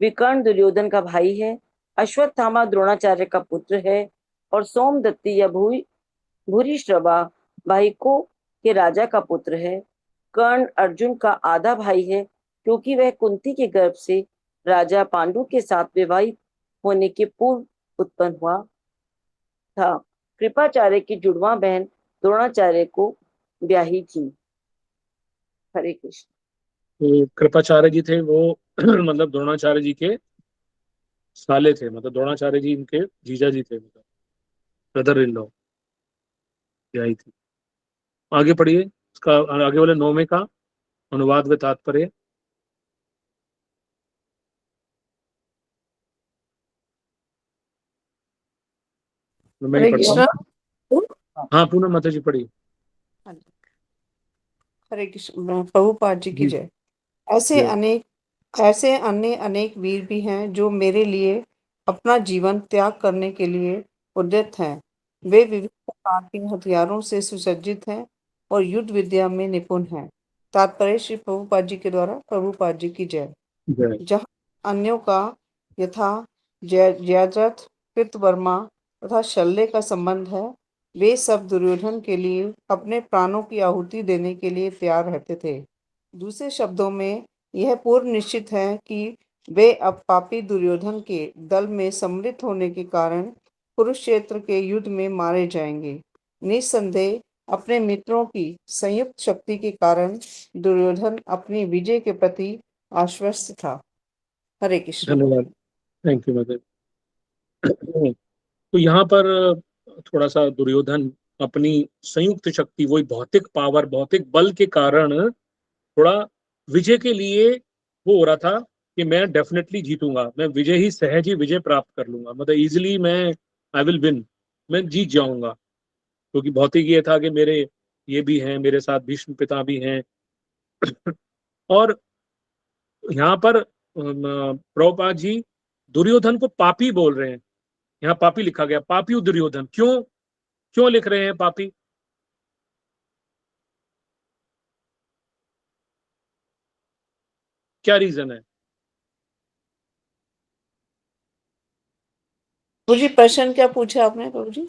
विकर्ण दुर्योधन का भाई है, अश्वत्थामा द्रोणाचार्य का पुत्र है, और सोमदत्ती या भूरिश्रवा भाइकों के राजा का पुत्र है। कर्ण अर्जुन का आधा भाई है, क्योंकि वह कुंती के गर्भ से राजा पांडु के साथ विवाहित होने के पूर्व उत्पन्न हुआ था। कृपाचार्य की जुड़वा बहन द्रोणाचार्य को ब्याही थी। हरे कृष्ण। तो कृपाचार्य जी थे वो मतलब द्रोणाचार्य जी के साले थे, मतलब द्रोणाचार्य जी इनके जीजा जी थे, मतलब ब्रदर इन लॉ यही थी। आगे पढ़िए, इसका आगे वाले 9वें का अनुवाद व तात्पर्य। मैं ही हरे पढ़ता कृष्णा। हूँ। हाँ पूनम माता जी पढ़िए। हरे कृष्ण। प्रभुपाद जी की जी जय। ऐसे जय। अन्य अनेक वीर भी हैं जो मेरे लिए अपना जीवन त्याग करने के लिए उद्यत हैं। वे विभिन्न प्रकार के हथियारों से सुसज्जित हैं और युद्ध विद्या में निपुण हैं। तात्पर्य श्री प्रभुपाद जी के द्वारा। प्रभुपाद जी की जय। जय। जहाँ अन्यों का यथा जयद्रथ, कृतवर्मा तथा शल्य का संबंध है, वे सब दुर्योधन के लिए अपने प्राणों की आहुति देने के लिए तैयार रहते थे। दूसरे शब्दों में यह पूर्व निश्चित है कि वे अब पापी दुर्योधन के दल में सम्मिलित होने के कारण कुरुक्षेत्र के युद्ध में मारे जाएंगे। निस्संदेह अपने मित्रों की संयुक्त शक्ति के कारण दुर्योधन अपनी विजय के प्रति आश्वस्त था। हरे कृष्ण। धन्यवाद, थैंक यू मदर। तो यहाँ पर थोड़ा सा दुर्योधन अपनी संयुक्त शक्ति, वही भौतिक पावर, भौतिक बल के कारण थोड़ा विजय के लिए वो हो रहा था कि मैं डेफिनेटली जीतूंगा, मैं विजय ही सहज ही विजय प्राप्त कर लूंगा, मतलब इजीली मैं आई विल विन, मैं जीत जाऊंगा। क्योंकि भौतिक ये था कि मेरे ये भी हैं, मेरे साथ भीष्म पिता भी हैं। और यहाँ पर प्रभुपाद जी दुर्योधन को पापी बोल रहे हैं। यहाँ पापी लिखा गया, पापी दुर्योधन। क्यों क्यों लिख रहे हैं पापी? क्या रीजन है? प्रभु जी प्रश्न क्या पूछा आपने प्रभु जी?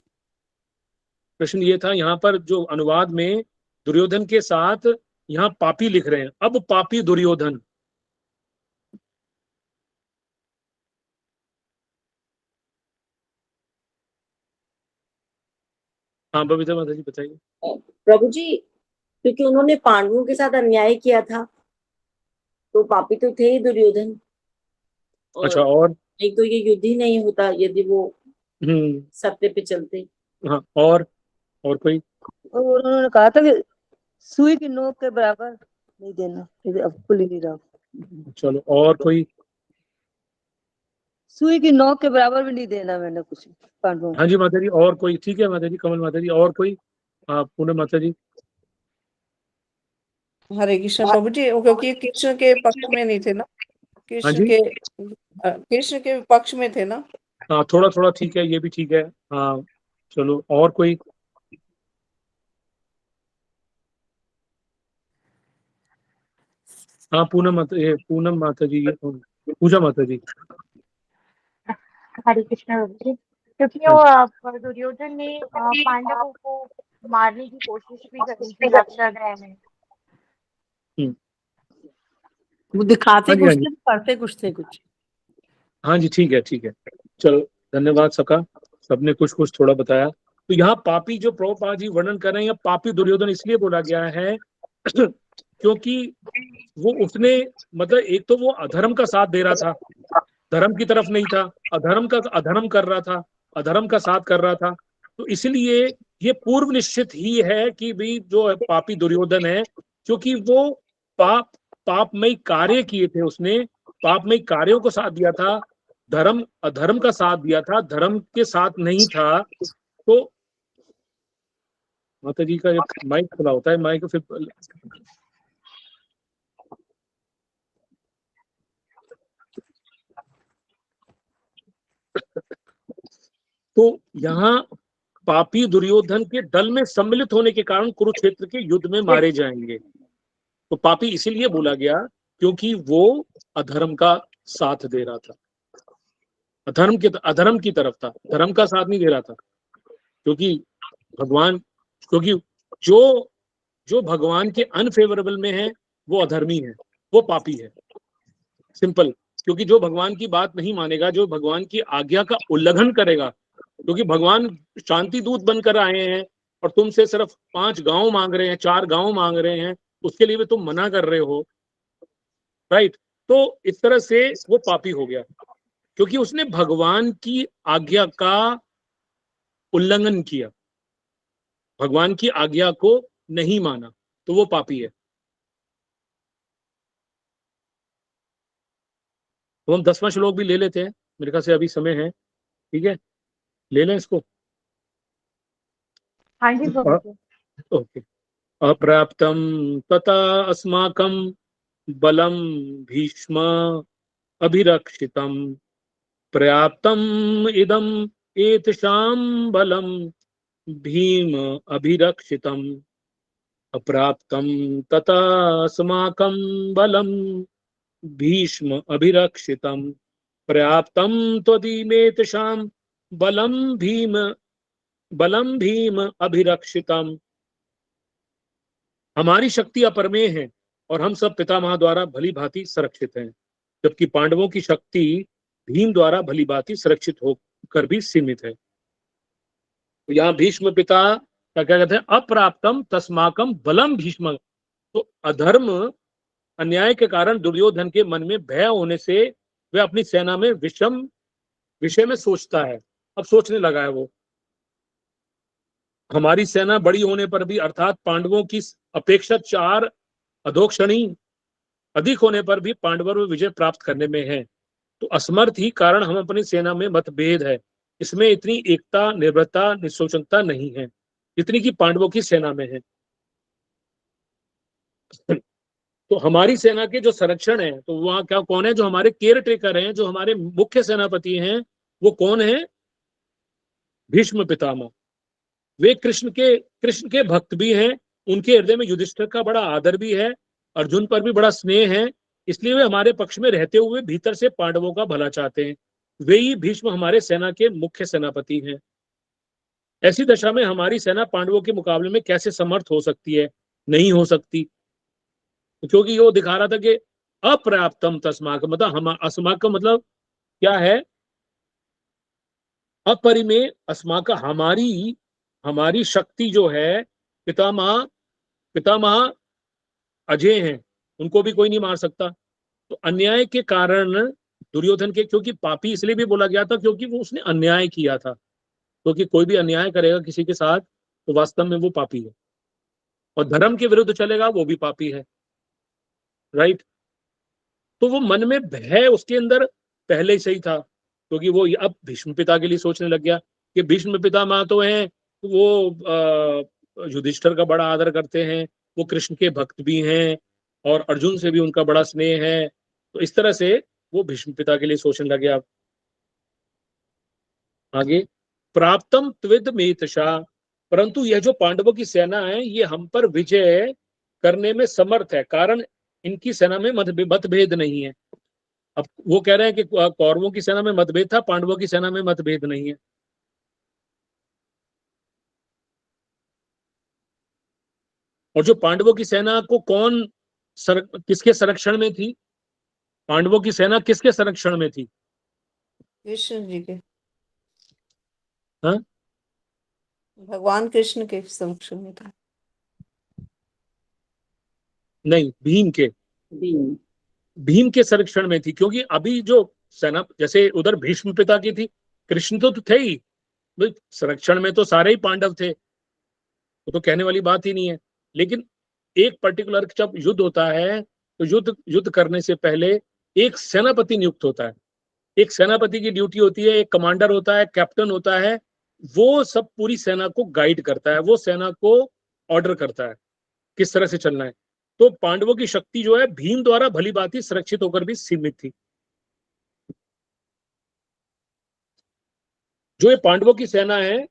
प्रश्न ये था, यहाँ पर जो अनुवाद में दुर्योधन के साथ यहाँ पापी लिख रहे हैं, अब पापी दुर्योधन। हाँ बबीता माता जी बताइए। प्रभु जी, क्योंकि उन्होंने पांडवों के साथ अन्याय किया था, तो पापी तो थे ही दुर्योधन। अच्छा, और और? एक तो ये युद्ध ही नहीं होता यदि वो सत्य पे चलते। हाँ, और कोई? और उन्होंने कहा था कि सुई की नोक के बराबर नहीं देना, अब खुल ही नहीं रहा। चलो, और कोई? सुई की नोक के बराबर भी नहीं देना मैंने कुछ पांडवों हाँ को। जी माता जी, और कोई? ठीक है माता जी, कमल माता जी, और कोई? हाँ पूनम माता जी। हरे कृष्ण प्रभु जी, क्योंकि कृष्ण के पक्ष में नहीं थे ना, हाँ जी, कृष्ण के पक्ष में थे ना। हाँ थोड़ा थोड़ा ठीक है, ये भी ठीक है। हाँ चलो, और कोई? हाँ पूनम माता जी, ये पूजा माता जी। हरे कृष्ण प्रभु जी। क्योंकि हाँ वो दुर्योधन ने पांडवों को मारने की कोशिश भी करी थी लाक्षागृह में। जी। वो दिखाते हाँ जी, कुछ हाँ जी, थे, करते कुछ थे कुछ। हाँ जी, ठीक है ठीक है। चलो, धन्यवाद सबका, सबने कुछ कुछ थोड़ा बताया। तो यहाँ पापी जो प्रभुपाद जी वर्णन कर रहे हैं, यहाँ पापी दुर्योधन इसलिए बोला गया है क्योंकि वो उसने, मतलब एक तो वो अधर्म का साथ दे रहा था, धर्म की तरफ नहीं था, अधर्म कर रहा था, अधर्म का साथ कर रहा था। तो इसलिए ये पूर्व निश्चित ही है कि भाई जो पापी दुर्योधन है, क्योंकि वो पाप पापमय कार्य किए थे, उसने पापमय कार्यों को साथ दिया था, धर्म अधर्म का साथ दिया था, धर्म के साथ नहीं था। तो माता जी का जब माइक खुला होता है, माइक फिर तो यहाँ पापी दुर्योधन के दल में सम्मिलित होने के कारण कुरुक्षेत्र के युद्ध में मारे जाएंगे। तो पापी इसीलिए बोला गया क्योंकि वो अधर्म का साथ दे रहा था, अधर्म की तरफ था, धर्म का साथ नहीं दे रहा था। क्योंकि भगवान क्योंकि जो जो भगवान के अनफेवरेबल में है वो अधर्मी है, वो पापी है, सिंपल। क्योंकि जो भगवान की बात नहीं मानेगा, जो भगवान की आज्ञा का उल्लंघन करेगा, क्योंकि भगवान शांति दूत बनकर आए हैं और तुमसे सिर्फ 5 गांव मांग रहे हैं, 4 गांव मांग रहे हैं, उसके लिए भी तुम मना कर रहे हो। राइट। तो इस तरह से वो पापी हो गया, क्योंकि उसने भगवान की आज्ञा का उल्लंघन किया, भगवान की आज्ञा को नहीं माना, तो वो पापी है। तो हम 10वां श्लोक भी ले लेते हैं, मेरे ख्याल से अभी समय है, ठीक है, ले लें इसको। हाँ जी प्रभु जी। ओके। अप्राप्तम तथा अस्माकं बलम भीष्म अभिरक्षितम पर्याप्तम इदम एतशाम बलम भीम अभिरक्षितम अप्राप्तम तथा अस्माकं बलम भीष्म अभिरक्षितम पर्याप्तम त्वदीमेतशाम बलम भीम अभिरक्षितम। हमारी शक्ति अपरमेय है और हम सब पितामह द्वारा भली भांति संरक्षित हैं, जबकि पांडवों की शक्ति भीम द्वारा भली भांति सुरक्षित होकर भी सीमित है। तो यहाँ भीष्म पिता क्या कहते हैं, अप्राप्तम तस्माकम बलम भीष्म। तो अधर्म अन्याय के कारण दुर्योधन के मन में भय होने से वह अपनी सेना में विषम विषय में सोचता है। अब सोचने लगा है वो, हमारी सेना बड़ी होने पर भी, अर्थात पांडवों की अपेक्षा 4 अधोक्षणी अधिक होने पर भी पांडवों में विजय प्राप्त करने में है, तो असमर्थ ही कारण हम अपनी सेना में मतभेद है, इसमें इतनी एकता, निर्भरता, निशोचनता नहीं है जितनी कि पांडवों की सेना में है। तो हमारी सेना के जो संरक्षण है, तो वहां क्या कौन है, जो हमारे केयर टेकर हैं, जो हमारे मुख्य सेनापति हैं, वो कौन है, भीष्म पितामह। वे कृष्ण के भक्त भी हैं, उनके हृदय में युधिष्ठिर का बड़ा आदर भी है, अर्जुन पर भी बड़ा स्नेह है, इसलिए वे हमारे पक्ष में रहते हुए भीतर से पांडवों का भला चाहते हैं। वे ही भीष्म हमारे सेना के मुख्य सेनापति हैं। ऐसी दशा में हमारी सेना पांडवों के मुकाबले में कैसे समर्थ हो सकती है, नहीं हो सकती, क्योंकि वो दिखा रहा था कि अपर्याप्तम तस्माक, मतलब हम अस्माक का मतलब क्या है, अपरिमेय अस्माक, हमारी शक्ति जो है, पितामह अजय हैं, उनको भी कोई नहीं मार सकता। तो अन्याय के कारण दुर्योधन के, क्योंकि पापी इसलिए भी बोला गया था क्योंकि वो उसने अन्याय किया था, क्योंकि कोई भी अन्याय करेगा किसी के साथ तो वास्तव में वो पापी है, और धर्म के विरुद्ध चलेगा वो भी पापी है, राइट। तो वो मन में भय उसके अंदर पहले से ही था, क्योंकि वो अब भीष्म पिता के लिए सोचने लग गया कि भीष्म पितामह तो हैं, वो युधिष्ठिर का बड़ा आदर करते हैं, वो कृष्ण के भक्त भी हैं, और अर्जुन से भी उनका बड़ा स्नेह है। तो इस तरह से वो भीष्म पिता के लिए सोचने लग गया। आगे, प्राप्तम त्विद मेतशा, परंतु यह जो पांडवों की सेना है, ये हम पर विजय करने में समर्थ है, कारण इनकी सेना में मतभेद नहीं है। अब वो कह रहे हैं कि कौरवों की सेना में मतभेद था, पांडवों की सेना में मतभेद नहीं है। और जो पांडवों की सेना को किसके संरक्षण में थी, पांडवों की सेना किसके संरक्षण में थी, कृष्ण जी के, हाँ, भगवान कृष्ण के संरक्षण में था। नहीं, भीम के संरक्षण में थी, क्योंकि अभी जो सेना, जैसे उधर भीष्म पिता की थी, कृष्ण तो थे ही, संरक्षण में तो सारे ही पांडव थे, वो तो कहने वाली बात ही नहीं है। लेकिन एक पर्टिकुलर जब युद्ध होता है, तो युद्ध करने से पहले एक सेनापति नियुक्त होता है, एक सेनापति की ड्यूटी होती है, एक कमांडर होता है, कैप्टन होता है, वो सब पूरी सेना को गाइड करता है, वो सेना को ऑर्डर करता है किस तरह से चलना है। तो पांडवों की शक्ति जो है भीम द्वारा भली भांति सुरक्षित होकर भी सीमित थी। जो ये पांडवों की सेना है,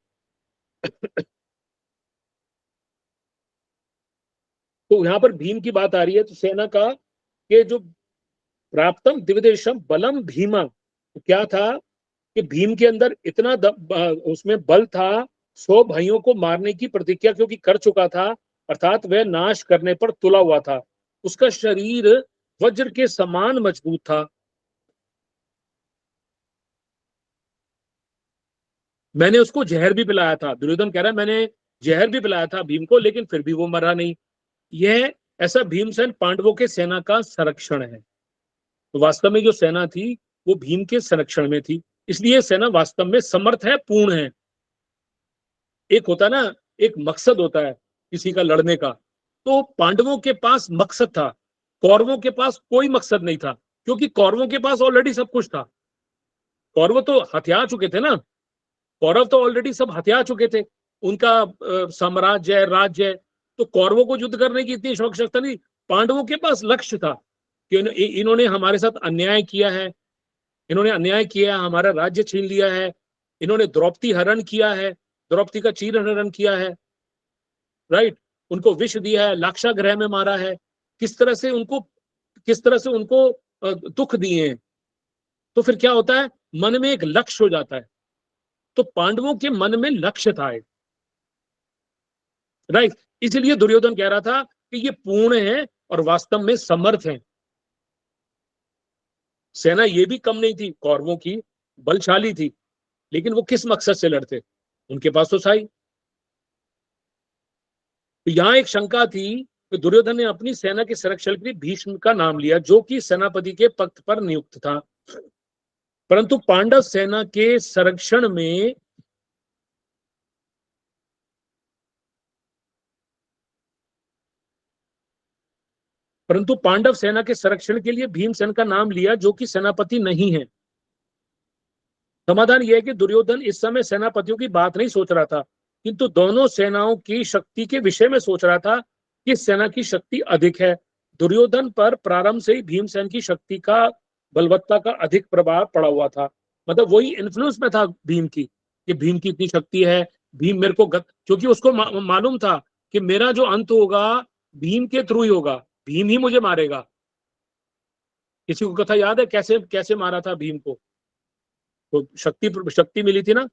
तो यहां पर भीम की बात आ रही है, तो सेना का कि जो प्राप्तम दिव्यदेशम बलम भीमा, तो क्या था कि भीम के अंदर इतना उसमें बल था, 100 भाइयों को मारने की प्रतिज्ञा क्योंकि कर चुका था, अर्थात वह नाश करने पर तुला हुआ था, उसका शरीर वज्र के समान मजबूत था। मैंने उसको जहर भी पिलाया था, दुर्योधन कह रहा है मैंने जहर भी पिलाया था भीम को, लेकिन फिर भी वो मरा नहीं। यह ऐसा भीमसेन पांडवों के सेना का संरक्षण है। तो वास्तव में जो सेना थी वो भीम के संरक्षण में थी, इसलिए सेना वास्तव में समर्थ है, पूर्ण है। एक होता ना, एक मकसद होता है किसी का लड़ने का, तो पांडवों के पास मकसद था, कौरवों के पास कोई मकसद नहीं था, क्योंकि कौरवों के पास ऑलरेडी सब कुछ था। कौरव तो हथिया चुके थे ना, कौरव तो ऑलरेडी सब हथिया चुके थे, उनका साम्राज्य है, राज्य है, तो कौरवों को युद्ध करने की इतनी आवश्यकता नहीं। पांडवों के पास लक्ष्य था कि इन्होंने हमारे साथ अन्याय किया है, इन्होंने अन्याय किया है, हमारा राज्य छीन लिया है, इन्होंने द्रौपदी हरण किया है, द्रौपदी का चीर हरण किया है, राइट, उनको विष दिया है, लाक्षागृह में मारा है, किस तरह से उनको दुख दिए हैं। तो फिर क्या होता है, मन में एक लक्ष्य हो जाता है। तो पांडवों के मन में लक्ष्य था, राइट, इसलिए दुर्योधन कह रहा था कि ये पूर्ण है और वास्तव में समर्थ है। सेना ये भी कम नहीं थी, कौरवों की बलशाली थी, लेकिन वो किस मकसद से लड़ते, उनके पास तो साई। तो यहां एक शंका थी कि दुर्योधन ने अपनी सेना के संरक्षण के लिए भीष्म का नाम लिया, जो कि सेनापति के पद पर नियुक्त था, परंतु पांडव सेना के संरक्षण में के लिए भीमसेन का नाम लिया, जो कि सेनापति नहीं है। समाधान यह है कि दुर्योधन इस समय सेनापतियों की बात नहीं सोच रहा था, किंतु दोनों सेनाओं की शक्ति के विषय में सोच रहा था कि सेना की शक्ति अधिक है। दुर्योधन पर प्रारंभ से ही भीमसेन की शक्ति का, बलवत्ता का अधिक प्रभाव पड़ा हुआ था, मतलब वही इन्फ्लुएंस में था भीम की, कि भीम की इतनी शक्ति है, भीम मेरे को क्योंकि उसको मालूम था कि मेरा जो अंत होगा भीम के थ्रू ही होगा, भीम ही मुझे मारेगा। किसी को कथा याद है कैसे कैसे मारा था भीम को? तो शक्ति मिली थी ना,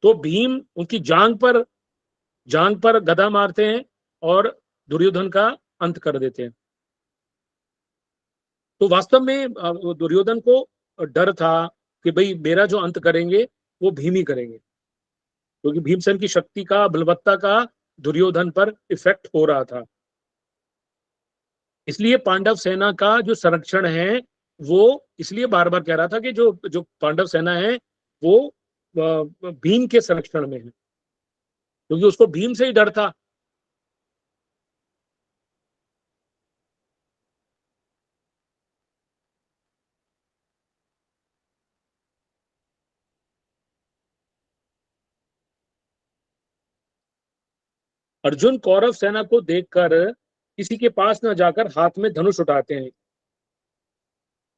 तो भीम उनकी जांग पर गदा मारते हैं और दुर्योधन का अंत कर देते हैं। तो वास्तव में दुर्योधन को डर था कि भाई मेरा जो अंत करेंगे वो भीम ही करेंगे, क्योंकि भीमसेन की शक्ति का, बलवत्ता का दुर्योधन पर इफेक्ट हो रहा था। इसलिए पांडव सेना का जो संरक्षण है वो, इसलिए बार बार कह रहा था कि जो पांडव सेना है वो भीम के संरक्षण में है, क्योंकि उसको भीम से ही डर था। अर्जुन कौरव सेना को देखकर किसी के पास न जाकर हाथ में धनुष उठाते हैं।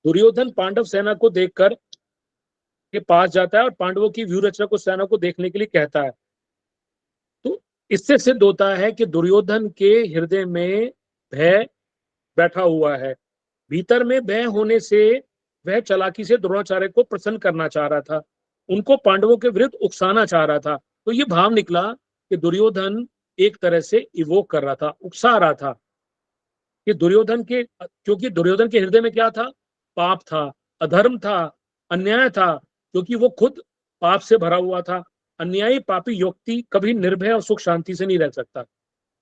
दुर्योधन पांडव सेना को देखकर के पास जाता है और पांडवों की व्यूह रचना को, सेना को देखने के लिए कहता है। तो इससे सिद्ध होता है कि दुर्योधन के हृदय में भय बैठा हुआ है। भीतर में भय होने से वह चालाकी से द्रोणाचार्य को प्रसन्न करना चाह रहा था, उनको पांडवों के विरुद्ध उकसाना चाह रहा था। तो ये भाव निकला कि दुर्योधन एक तरह से इवोक कर रहा था, उकसा रहा था कि क्योंकि दुर्योधन के हृदय में क्या था? पाप था, अधर्म था, अन्याय था, क्योंकि वो खुद पाप से भरा हुआ था। अन्यायी पापी व्यक्ति कभी निर्भय और सुख शांति से नहीं रह सकता।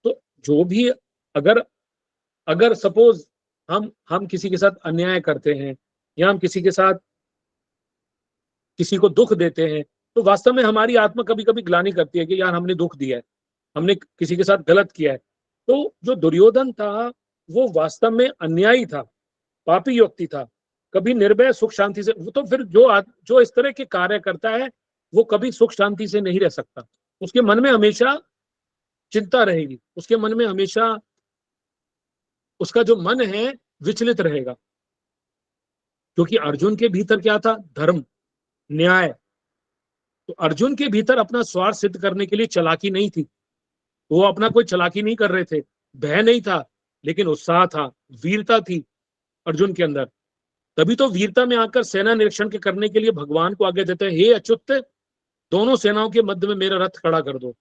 तो जो भी, अगर सपोज हम किसी के साथ अन्याय करते हैं या हम किसी के साथ किसी को दुख देते हैं, तो वास्तव में हमारी आत्मा कभी कभी ग्लानि करती है कि यार हमने दुख दिया है, हमने किसी के साथ गलत किया है। तो जो दुर्योधन था वो वास्तव में अन्यायी था, पापी व्यक्ति था, कभी निर्भय सुख शांति से, तो फिर जो इस तरह के कार्य करता है वो कभी सुख शांति से नहीं रह सकता। उसके मन में हमेशा चिंता रहेगी, उसके मन में हमेशा, उसका जो मन है विचलित रहेगा, क्योंकि अर्जुन के भीतर क्या था? धर्म, न्याय। तो अर्जुन के भीतर अपना स्वार्थ सिद्ध करने के लिए चालाकी नहीं थी, वो अपना कोई चालाकी नहीं कर रहे थे, भय नहीं था, लेकिन उत्साह था, वीरता थी अर्जुन के अंदर। तभी तो वीरता में आकर सेना निरीक्षण के करने के लिए भगवान को आगे देते हैं, हे अच्युत, दोनों सेनाओं के मध्य में मेरा रथ खड़ा कर दो।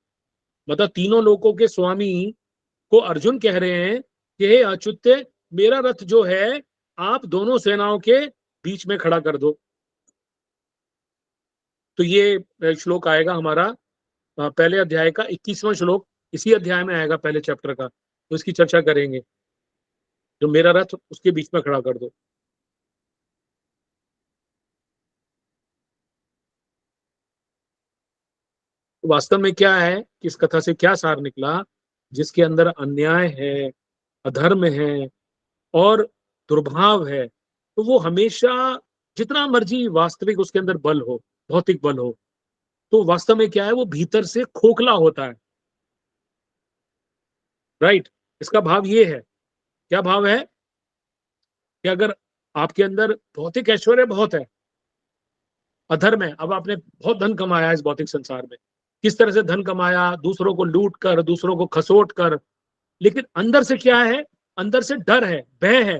मतलब तीनों लोकों के स्वामी को अर्जुन कह रहे हैं कि हे अच्युत, मेरा रथ जो है आप दोनों सेनाओं के बीच में खड़ा कर दो। तो ये श्लोक आएगा हमारा पहले अध्याय का 21वां श्लोक, इसी अध्याय में आएगा, पहले चैप्टर का, तो इसकी चर्चा करेंगे। जो मेरा रथ उसके बीच में खड़ा कर दो। तो वास्तव में क्या है कि इस कथा से क्या सार निकला? जिसके अंदर अन्याय है, अधर्म है और दुर्भाव है, तो वो हमेशा जितना मर्जी वास्तविक उसके अंदर बल हो, भौतिक बल हो, तो वास्तव में क्या है, वो भीतर से खोखला होता है। राइट? इसका भाव ये है, क्या भाव है कि अगर आपके अंदर भौतिक ऐश्वर्य बहुत है, अधर्म है, अब आपने बहुत धन कमाया इस भौतिक संसार में, किस तरह से धन कमाया, दूसरों को लूट कर, दूसरों को खसोट कर, लेकिन अंदर से क्या है? अंदर से डर है, भय है।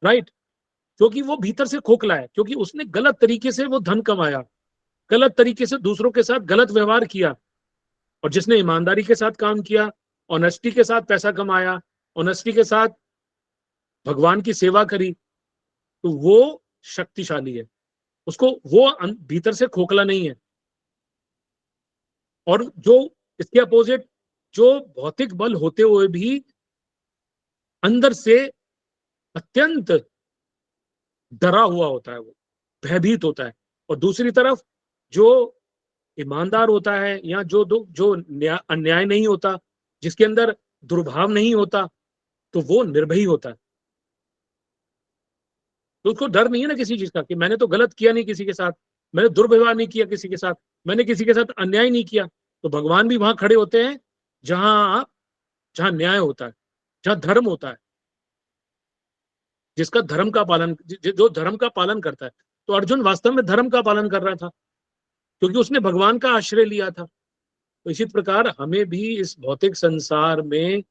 राइट? क्योंकि वो भीतर से खोखला है, क्योंकि उसने गलत तरीके से वो धन कमाया, गलत तरीके से दूसरों के साथ गलत व्यवहार किया। और जिसने ईमानदारी के साथ काम किया, ऑनेस्टी के साथ पैसा कमाया, ऑनेस्टी के साथ भगवान की सेवा करी, तो वो शक्तिशाली है, उसको वो भीतर से खोखला नहीं है। और जो इसके अपोजिट, जो भौतिक बल होते हुए भी अंदर से अत्यंत डरा हुआ होता है, वो भयभीत होता है। और दूसरी तरफ जो ईमानदार होता है, या जो अन्याय नहीं होता, जिसके अंदर दुर्भाव नहीं होता, तो वो निर्भयी होता है। तो उसको डर नहीं है ना किसी चीज का, कि मैंने तो गलत किया नहीं किसी के साथ, मैंने दुर्व्यवहार नहीं किया किसी के साथ, मैंने किसी के साथ अन्याय नहीं किया। तो भगवान भी वहां खड़े होते हैं जहां जहां न्याय होता है, जहां धर्म होता है, जिसका धर्म का पालन, जो धर्म का पालन करता है। तो अर्जुन वास्तव में धर्म का पालन कर रहा था, क्योंकि उसने भगवान का आश्रय लिया था। तो इसी प्रकार हमें भी इस भौतिक संसार में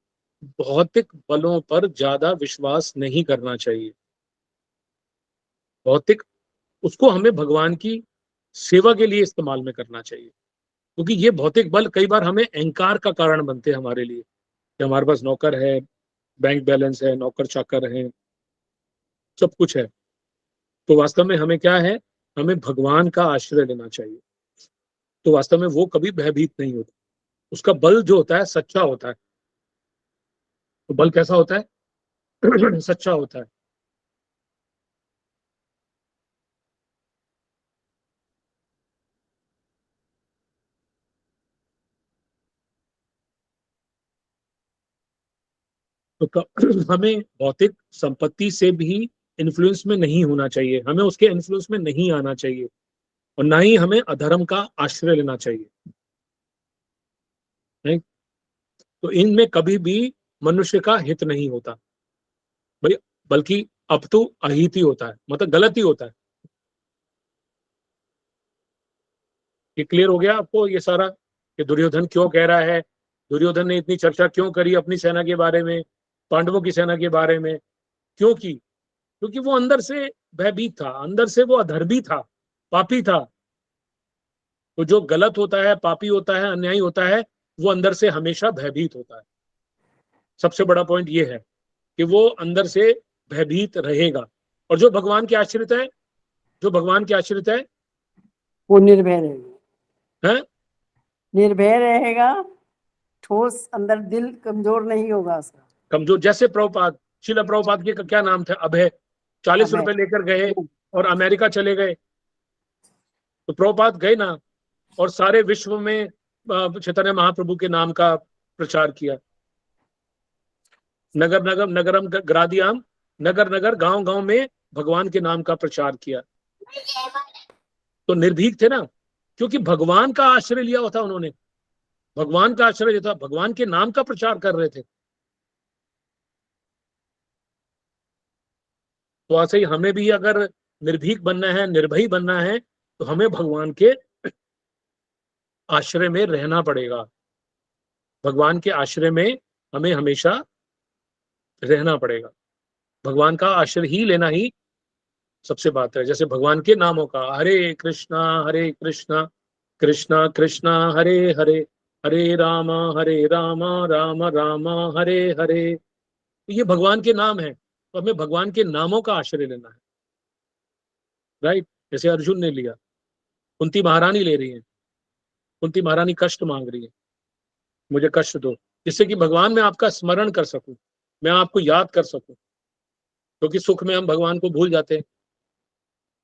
भौतिक बलों पर ज्यादा विश्वास नहीं करना चाहिए। भौतिक, उसको हमें भगवान की सेवा के लिए इस्तेमाल में करना चाहिए, क्योंकि ये भौतिक बल कई बार हमें अहंकार का कारण बनते हैं हमारे लिए, कि हमारे पास नौकर है, बैंक बैलेंस है, नौकर चाकर है, सब कुछ है। तो वास्तव में हमें क्या है, हमें भगवान का आश्रय लेना चाहिए। तो वास्तव में वो कभी भयभीत नहीं होता, उसका बल जो होता है सच्चा होता है। तो बल कैसा होता है? सच्चा होता है। तो हमें भौतिक संपत्ति से भी इन्फ्लुएंस में नहीं होना चाहिए, हमें उसके इन्फ्लुएंस में नहीं आना चाहिए, और ना ही हमें अधर्म का आश्रय लेना चाहिए। नहीं? तो इनमें कभी भी मनुष्य का हित नहीं होता भाई, बल्कि अपितु अहित ही होता है, मतलब गलत ही होता है। ये क्लियर हो गया आपको ये सारा, कि दुर्योधन क्यों कह रहा है, दुर्योधन ने इतनी चर्चा क्यों करी अपनी सेना के बारे में, पांडवों की सेना के बारे में, क्यों की? क्योंकि वो अंदर से भयभीत था, अंदर से वो अधर्मी था, पापी था। तो जो गलत होता है, पापी होता है, अन्यायी होता है, वो अंदर से हमेशा भयभीत होता है। सबसे बड़ा पॉइंट ये है कि वो अंदर से भयभीत रहेगा। और जो भगवान के आश्रित है, जो भगवान के आश्रित है, वो निर्भय रहेगा, है निर्भय रहेगा, ठोस अंदर दिल कमजोर नहीं होगा उसका। कमजोर। जैसे प्रभुपाद, शिला प्रभुपाद के क्या नाम था? अभय। 40 रुपए लेकर गए और अमेरिका चले गए। तो प्रभुपाद गए ना, और सारे विश्व में चैतन्य महाप्रभु के नाम का प्रचार किया। नगर नगर नगरम ग्रादियाम, नगर नगर गांव गांव में भगवान के नाम का प्रचार किया। तो निर्भीक थे ना, क्योंकि भगवान का आश्रय लिया हुआ था उन्होंने, भगवान का आश्रय लिया था, भगवान के नाम का प्रचार कर रहे थे। तो ऐसे ही हमें भी अगर निर्भीक बनना है, निर्भयी बनना है, तो हमें भगवान के आश्रय में रहना पड़ेगा। भगवान के आश्रय में हमें हमेशा रहना पड़ेगा, भगवान का आश्रय ही लेना ही सबसे बात है। जैसे भगवान के नामों का, हरे कृष्णा कृष्णा कृष्णा हरे हरे, हरे राम राम राम हरे हरे। तो ये भगवान के नाम है, तो हमें भगवान के नामों का आश्रय लेना है। राइट? जैसे अर्जुन ने लिया, कुंती महारानी ले रही है, कुंती महारानी कष्ट मांग रही है, मुझे कष्ट दो, जिससे कि भगवान मैं आपका स्मरण कर सकूं, मैं आपको याद कर सकूं। क्योंकि सुख में हम भगवान को भूल जाते हैं,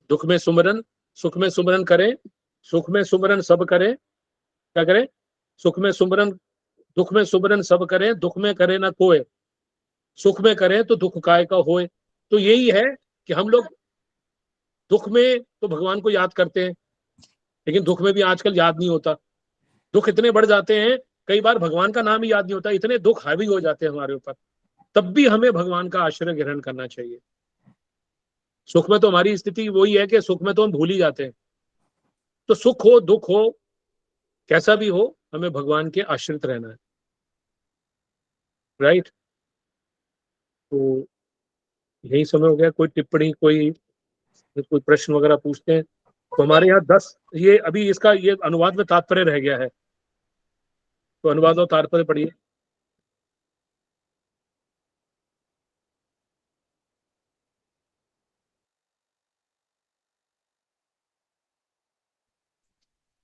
दुख में सुमरन, सुख में सुमरन करें सुख में सुमरन सब करे, क्या करे? सुख में सुमरन, दुख में सुमरन सब करे, दुख में करे ना कोय, सुख में करे तो दुख काय का होए। तो यही है कि हम लोग दुख में तो भगवान को याद करते हैं, लेकिन दुख में भी आजकल याद नहीं होता। दुख इतने बढ़ जाते हैं, कई बार भगवान का नाम ही याद नहीं होता, इतने दुख हावी हो जाते हैं हमारे ऊपर। तब भी हमें भगवान का आश्रय ग्रहण करना चाहिए। सुख में तो हमारी स्थिति वही है कि सुख में तो हम भूल ही जाते हैं। तो सुख हो दुख हो कैसा भी हो, हमें भगवान के आश्रित रहना है, राइट। तो यही समय हो गया। कोई टिप्पणी, कोई प्रश्न वगैरह पूछते हैं तो हमारे यहाँ 10, ये अभी इसका ये अनुवाद में तात्पर्य रह गया है, तो अनुवाद और तात्पर्य पढ़िए।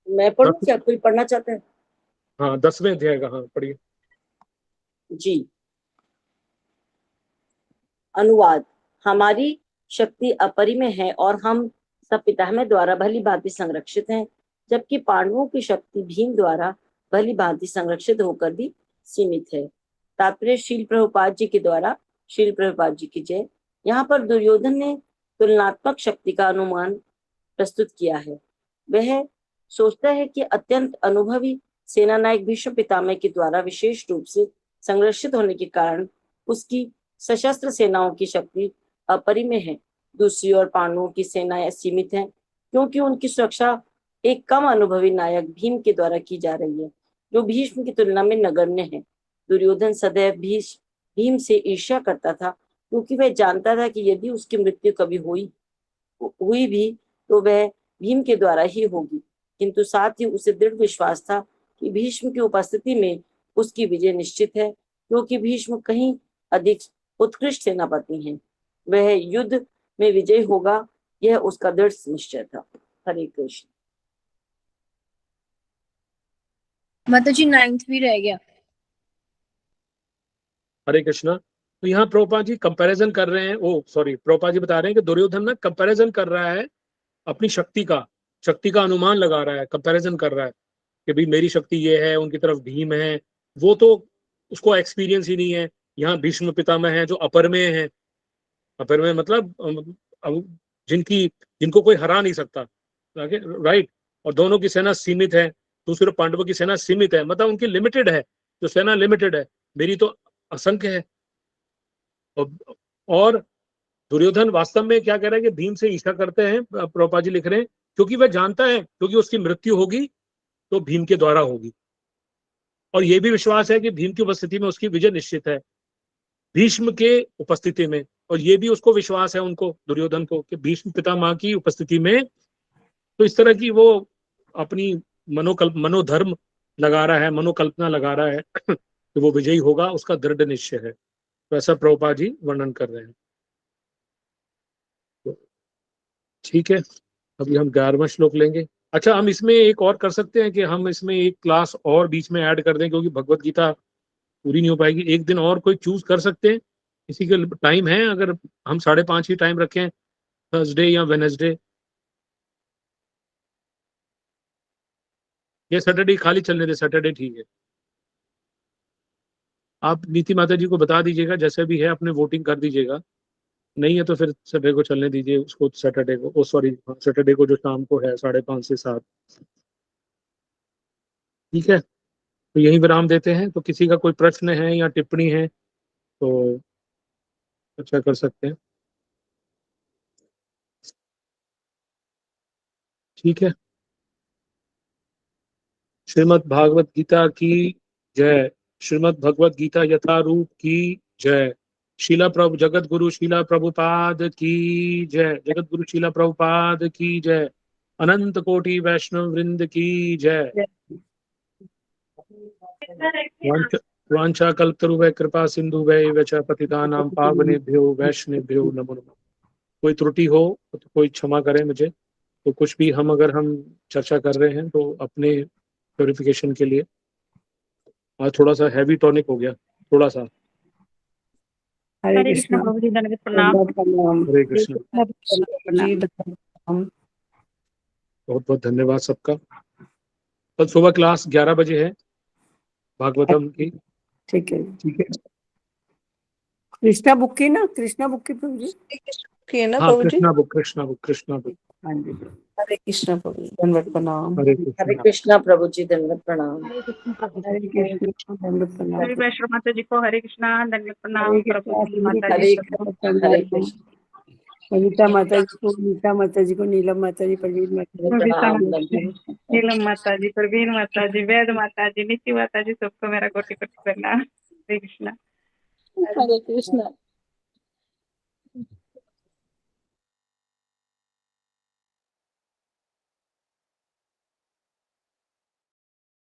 मैं पढ़ूं क्या, कोई पढ़ना चाहता है? हाँ 10वें अध्याय का, हाँ पढ़िए जी। अनुवाद। हमारी शक्ति अपरिमेय है और हम सब पितामह द्वारा भली भांति संरक्षित हैं, जबकि पांडवों की शक्ति भीम द्वारा भली भांति संरक्षित होकर भी सीमित है। तात्पर्य श्रील प्रभुपाद जी के द्वारा। श्रील प्रभुपाद जी की जय। यहाँ पर दुर्योधन ने तुलनात्मक शक्ति का अनुमान प्रस्तुत किया है। वह सोचता है कि अत्यंत अनुभवी सेनानायक भीष्म पितामह के द्वारा विशेष रूप से संरक्षित होने के कारण उसकी सशस्त्र सेनाओं की शक्ति अपरिमेय है। दूसरी ओर पांडवों की सेनाएं सीमित हैं, क्योंकि उनकी सुरक्षा एक कम अनुभवी नायक भीम के द्वारा की जा रही है, जो भीष्म की तुलना में नगण्य है। दुर्योधन सदैव भीम से ईर्ष्या करता था, क्योंकि वह जानता था कि यदि उसकी मृत्यु कभी हुई भी तो वह भीम के द्वारा ही होगी, किंतु साथ ही उसे दृढ़ विश्वास था कि भीष्म की उपस्थिति में उसकी विजय निश्चित है, क्योंकि भीष्म कहीं अधिक उत्कृष्ट सेनापति हैं। वह युद्ध में विजय होगा, यह उसका दृढ़ निश्चय था। हरे कृष्ण। माता जी 9th भी रह गया। हरे कृष्णा। तो यहाँ प्रभुपाद जी कंपैरिजन कर रहे हैं, प्रभुपाद जी बता रहे हैं कि दुर्योधन ना कंपैरिजन कर रहा है अपनी शक्ति का अनुमान लगा रहा है, कंपैरिजन कर रहा है कि भाई मेरी शक्ति ये है, उनकी तरफ भीम है, वो तो उसको एक्सपीरियंस ही नहीं है। यहाँ भीष्म पितामह है जो अपरिमेय है। अपरिमेय मतलब जिनको कोई हरा नहीं सकता, राइट। और दोनों की सेना सीमित है, दूसरे पांडवों की सेना सीमित है, मतलब उनकी लिमिटेड है, जो सेना लिमिटेड है, मेरी तो असंख्य है। और दुर्योधन वास्तव में क्या कह रहा है कि भीम से ईर्ष्या करते हैं, प्रभुपाद जी लिख रहे हैं, क्योंकि वह जानता है क्योंकि उसकी मृत्यु होगी तो भीम के द्वारा होगी, और यह भी विश्वास है कि भीम की उपस्थिति में उसकी विजय निश्चित है, भीष्म के उपस्थिति में। और ये भी उसको विश्वास है, उनको दुर्योधन को, कि भीष्म पितामह की उपस्थिति में तो इस तरह की वो अपनी मनोधर्म लगा रहा है, मनोकल्पना लगा रहा है कि वो विजयी होगा, उसका दृढ़ निश्चय है। तो ऐसा प्रभुपाद जी वर्णन कर रहे हैं। ठीक है, अभी हम 11वां श्लोक लेंगे। अच्छा, हम इसमें एक और कर सकते हैं कि हम इसमें एक क्लास और बीच में ऐड कर दें, क्योंकि भगवत गीता पूरी नहीं हो पाएगी। एक दिन और कोई चूज कर सकते हैं, इसी के टाइम है, अगर हम 5:30 ही टाइम रखें, थर्सडे या वेडनेसडे या सैटरडे खाली चलने दे, सैटरडे ठीक है। आप नीति माता जी को बता दीजिएगा, जैसे भी है अपने वोटिंग कर दीजिएगा, नहीं है तो फिर सैटरडे को चलने दीजिए उसको, सैटरडे को, सैटरडे को जो शाम को है 5:30 से 7। ठीक है, तो यही विराम देते हैं। तो किसी का कोई प्रश्न है या टिप्पणी है तो अच्छा कर सकते हैं। ठीक है, श्रीमद् भागवत गीता की जय। श्रीमद् भगवत गीता यथारूप की जय। शीला प्रभु जगत गुरु शीला प्रभुपाद की जय। जगत गुरु शीला प्रभुपाद की जय। अनंत कोटि वैष्णव वृंद की जय। वांछा कल्पतरुभ्य कृपा सिंधुभ्य वच पतितानां पावनेभ्यो वैष्णवेभ्यो नमो नमः। कोई त्रुटि हो तो कोई क्षमा करे मुझे। तो कुछ भी अगर हम चर्चा कर रहे हैं तो अपने प्योरिफिकेशन के लिए। आज थोड़ा सा हैवी टॉनिक हो गया, थोड़ा सा। हरे कृष्ण प्रभु जी, दंडवत प्रणाम। प्रणाम। हरे कृष्ण। जी, प्रणाम। बहुत बहुत धन्यवाद सबका। कल सुबह क्लास 11 बजे है भागवतम की। ठीक है। ठीक है, कृष्णा बुक की ना, कृष्णा बुक की प्रभु जी। की है ना हाँ प्रभु जी? Krishna book, Krishna book, Krishna book. हाँ जी, हरे कृष्णा प्रभु जी, दंडवत प्रणाम। हरे हरे कृष्णा। कृष्णा प्रभु जी, दंडवत प्रणाम। हरे कृष्णा, दंडवत प्रणाम। सभी वैष्णव माता जी को हरे कृष्णा, दंडवत प्रणाम। हरे प्रभु कृष्णा, जी माता हरे जी कृष्णा, हरे कृष्णा। कविता माता जी को, नीता माता जी को, नीलम माता जी, प्रवीण माता जी, विशा प्रणाम माता जी, नीलम माता जी, प्रवीण माता जी, वेद माता जी, नीति माता जी, सबको मेरा कोटि कोटि प्रणाम। हरे कृष्णा। हरे कृष्णा।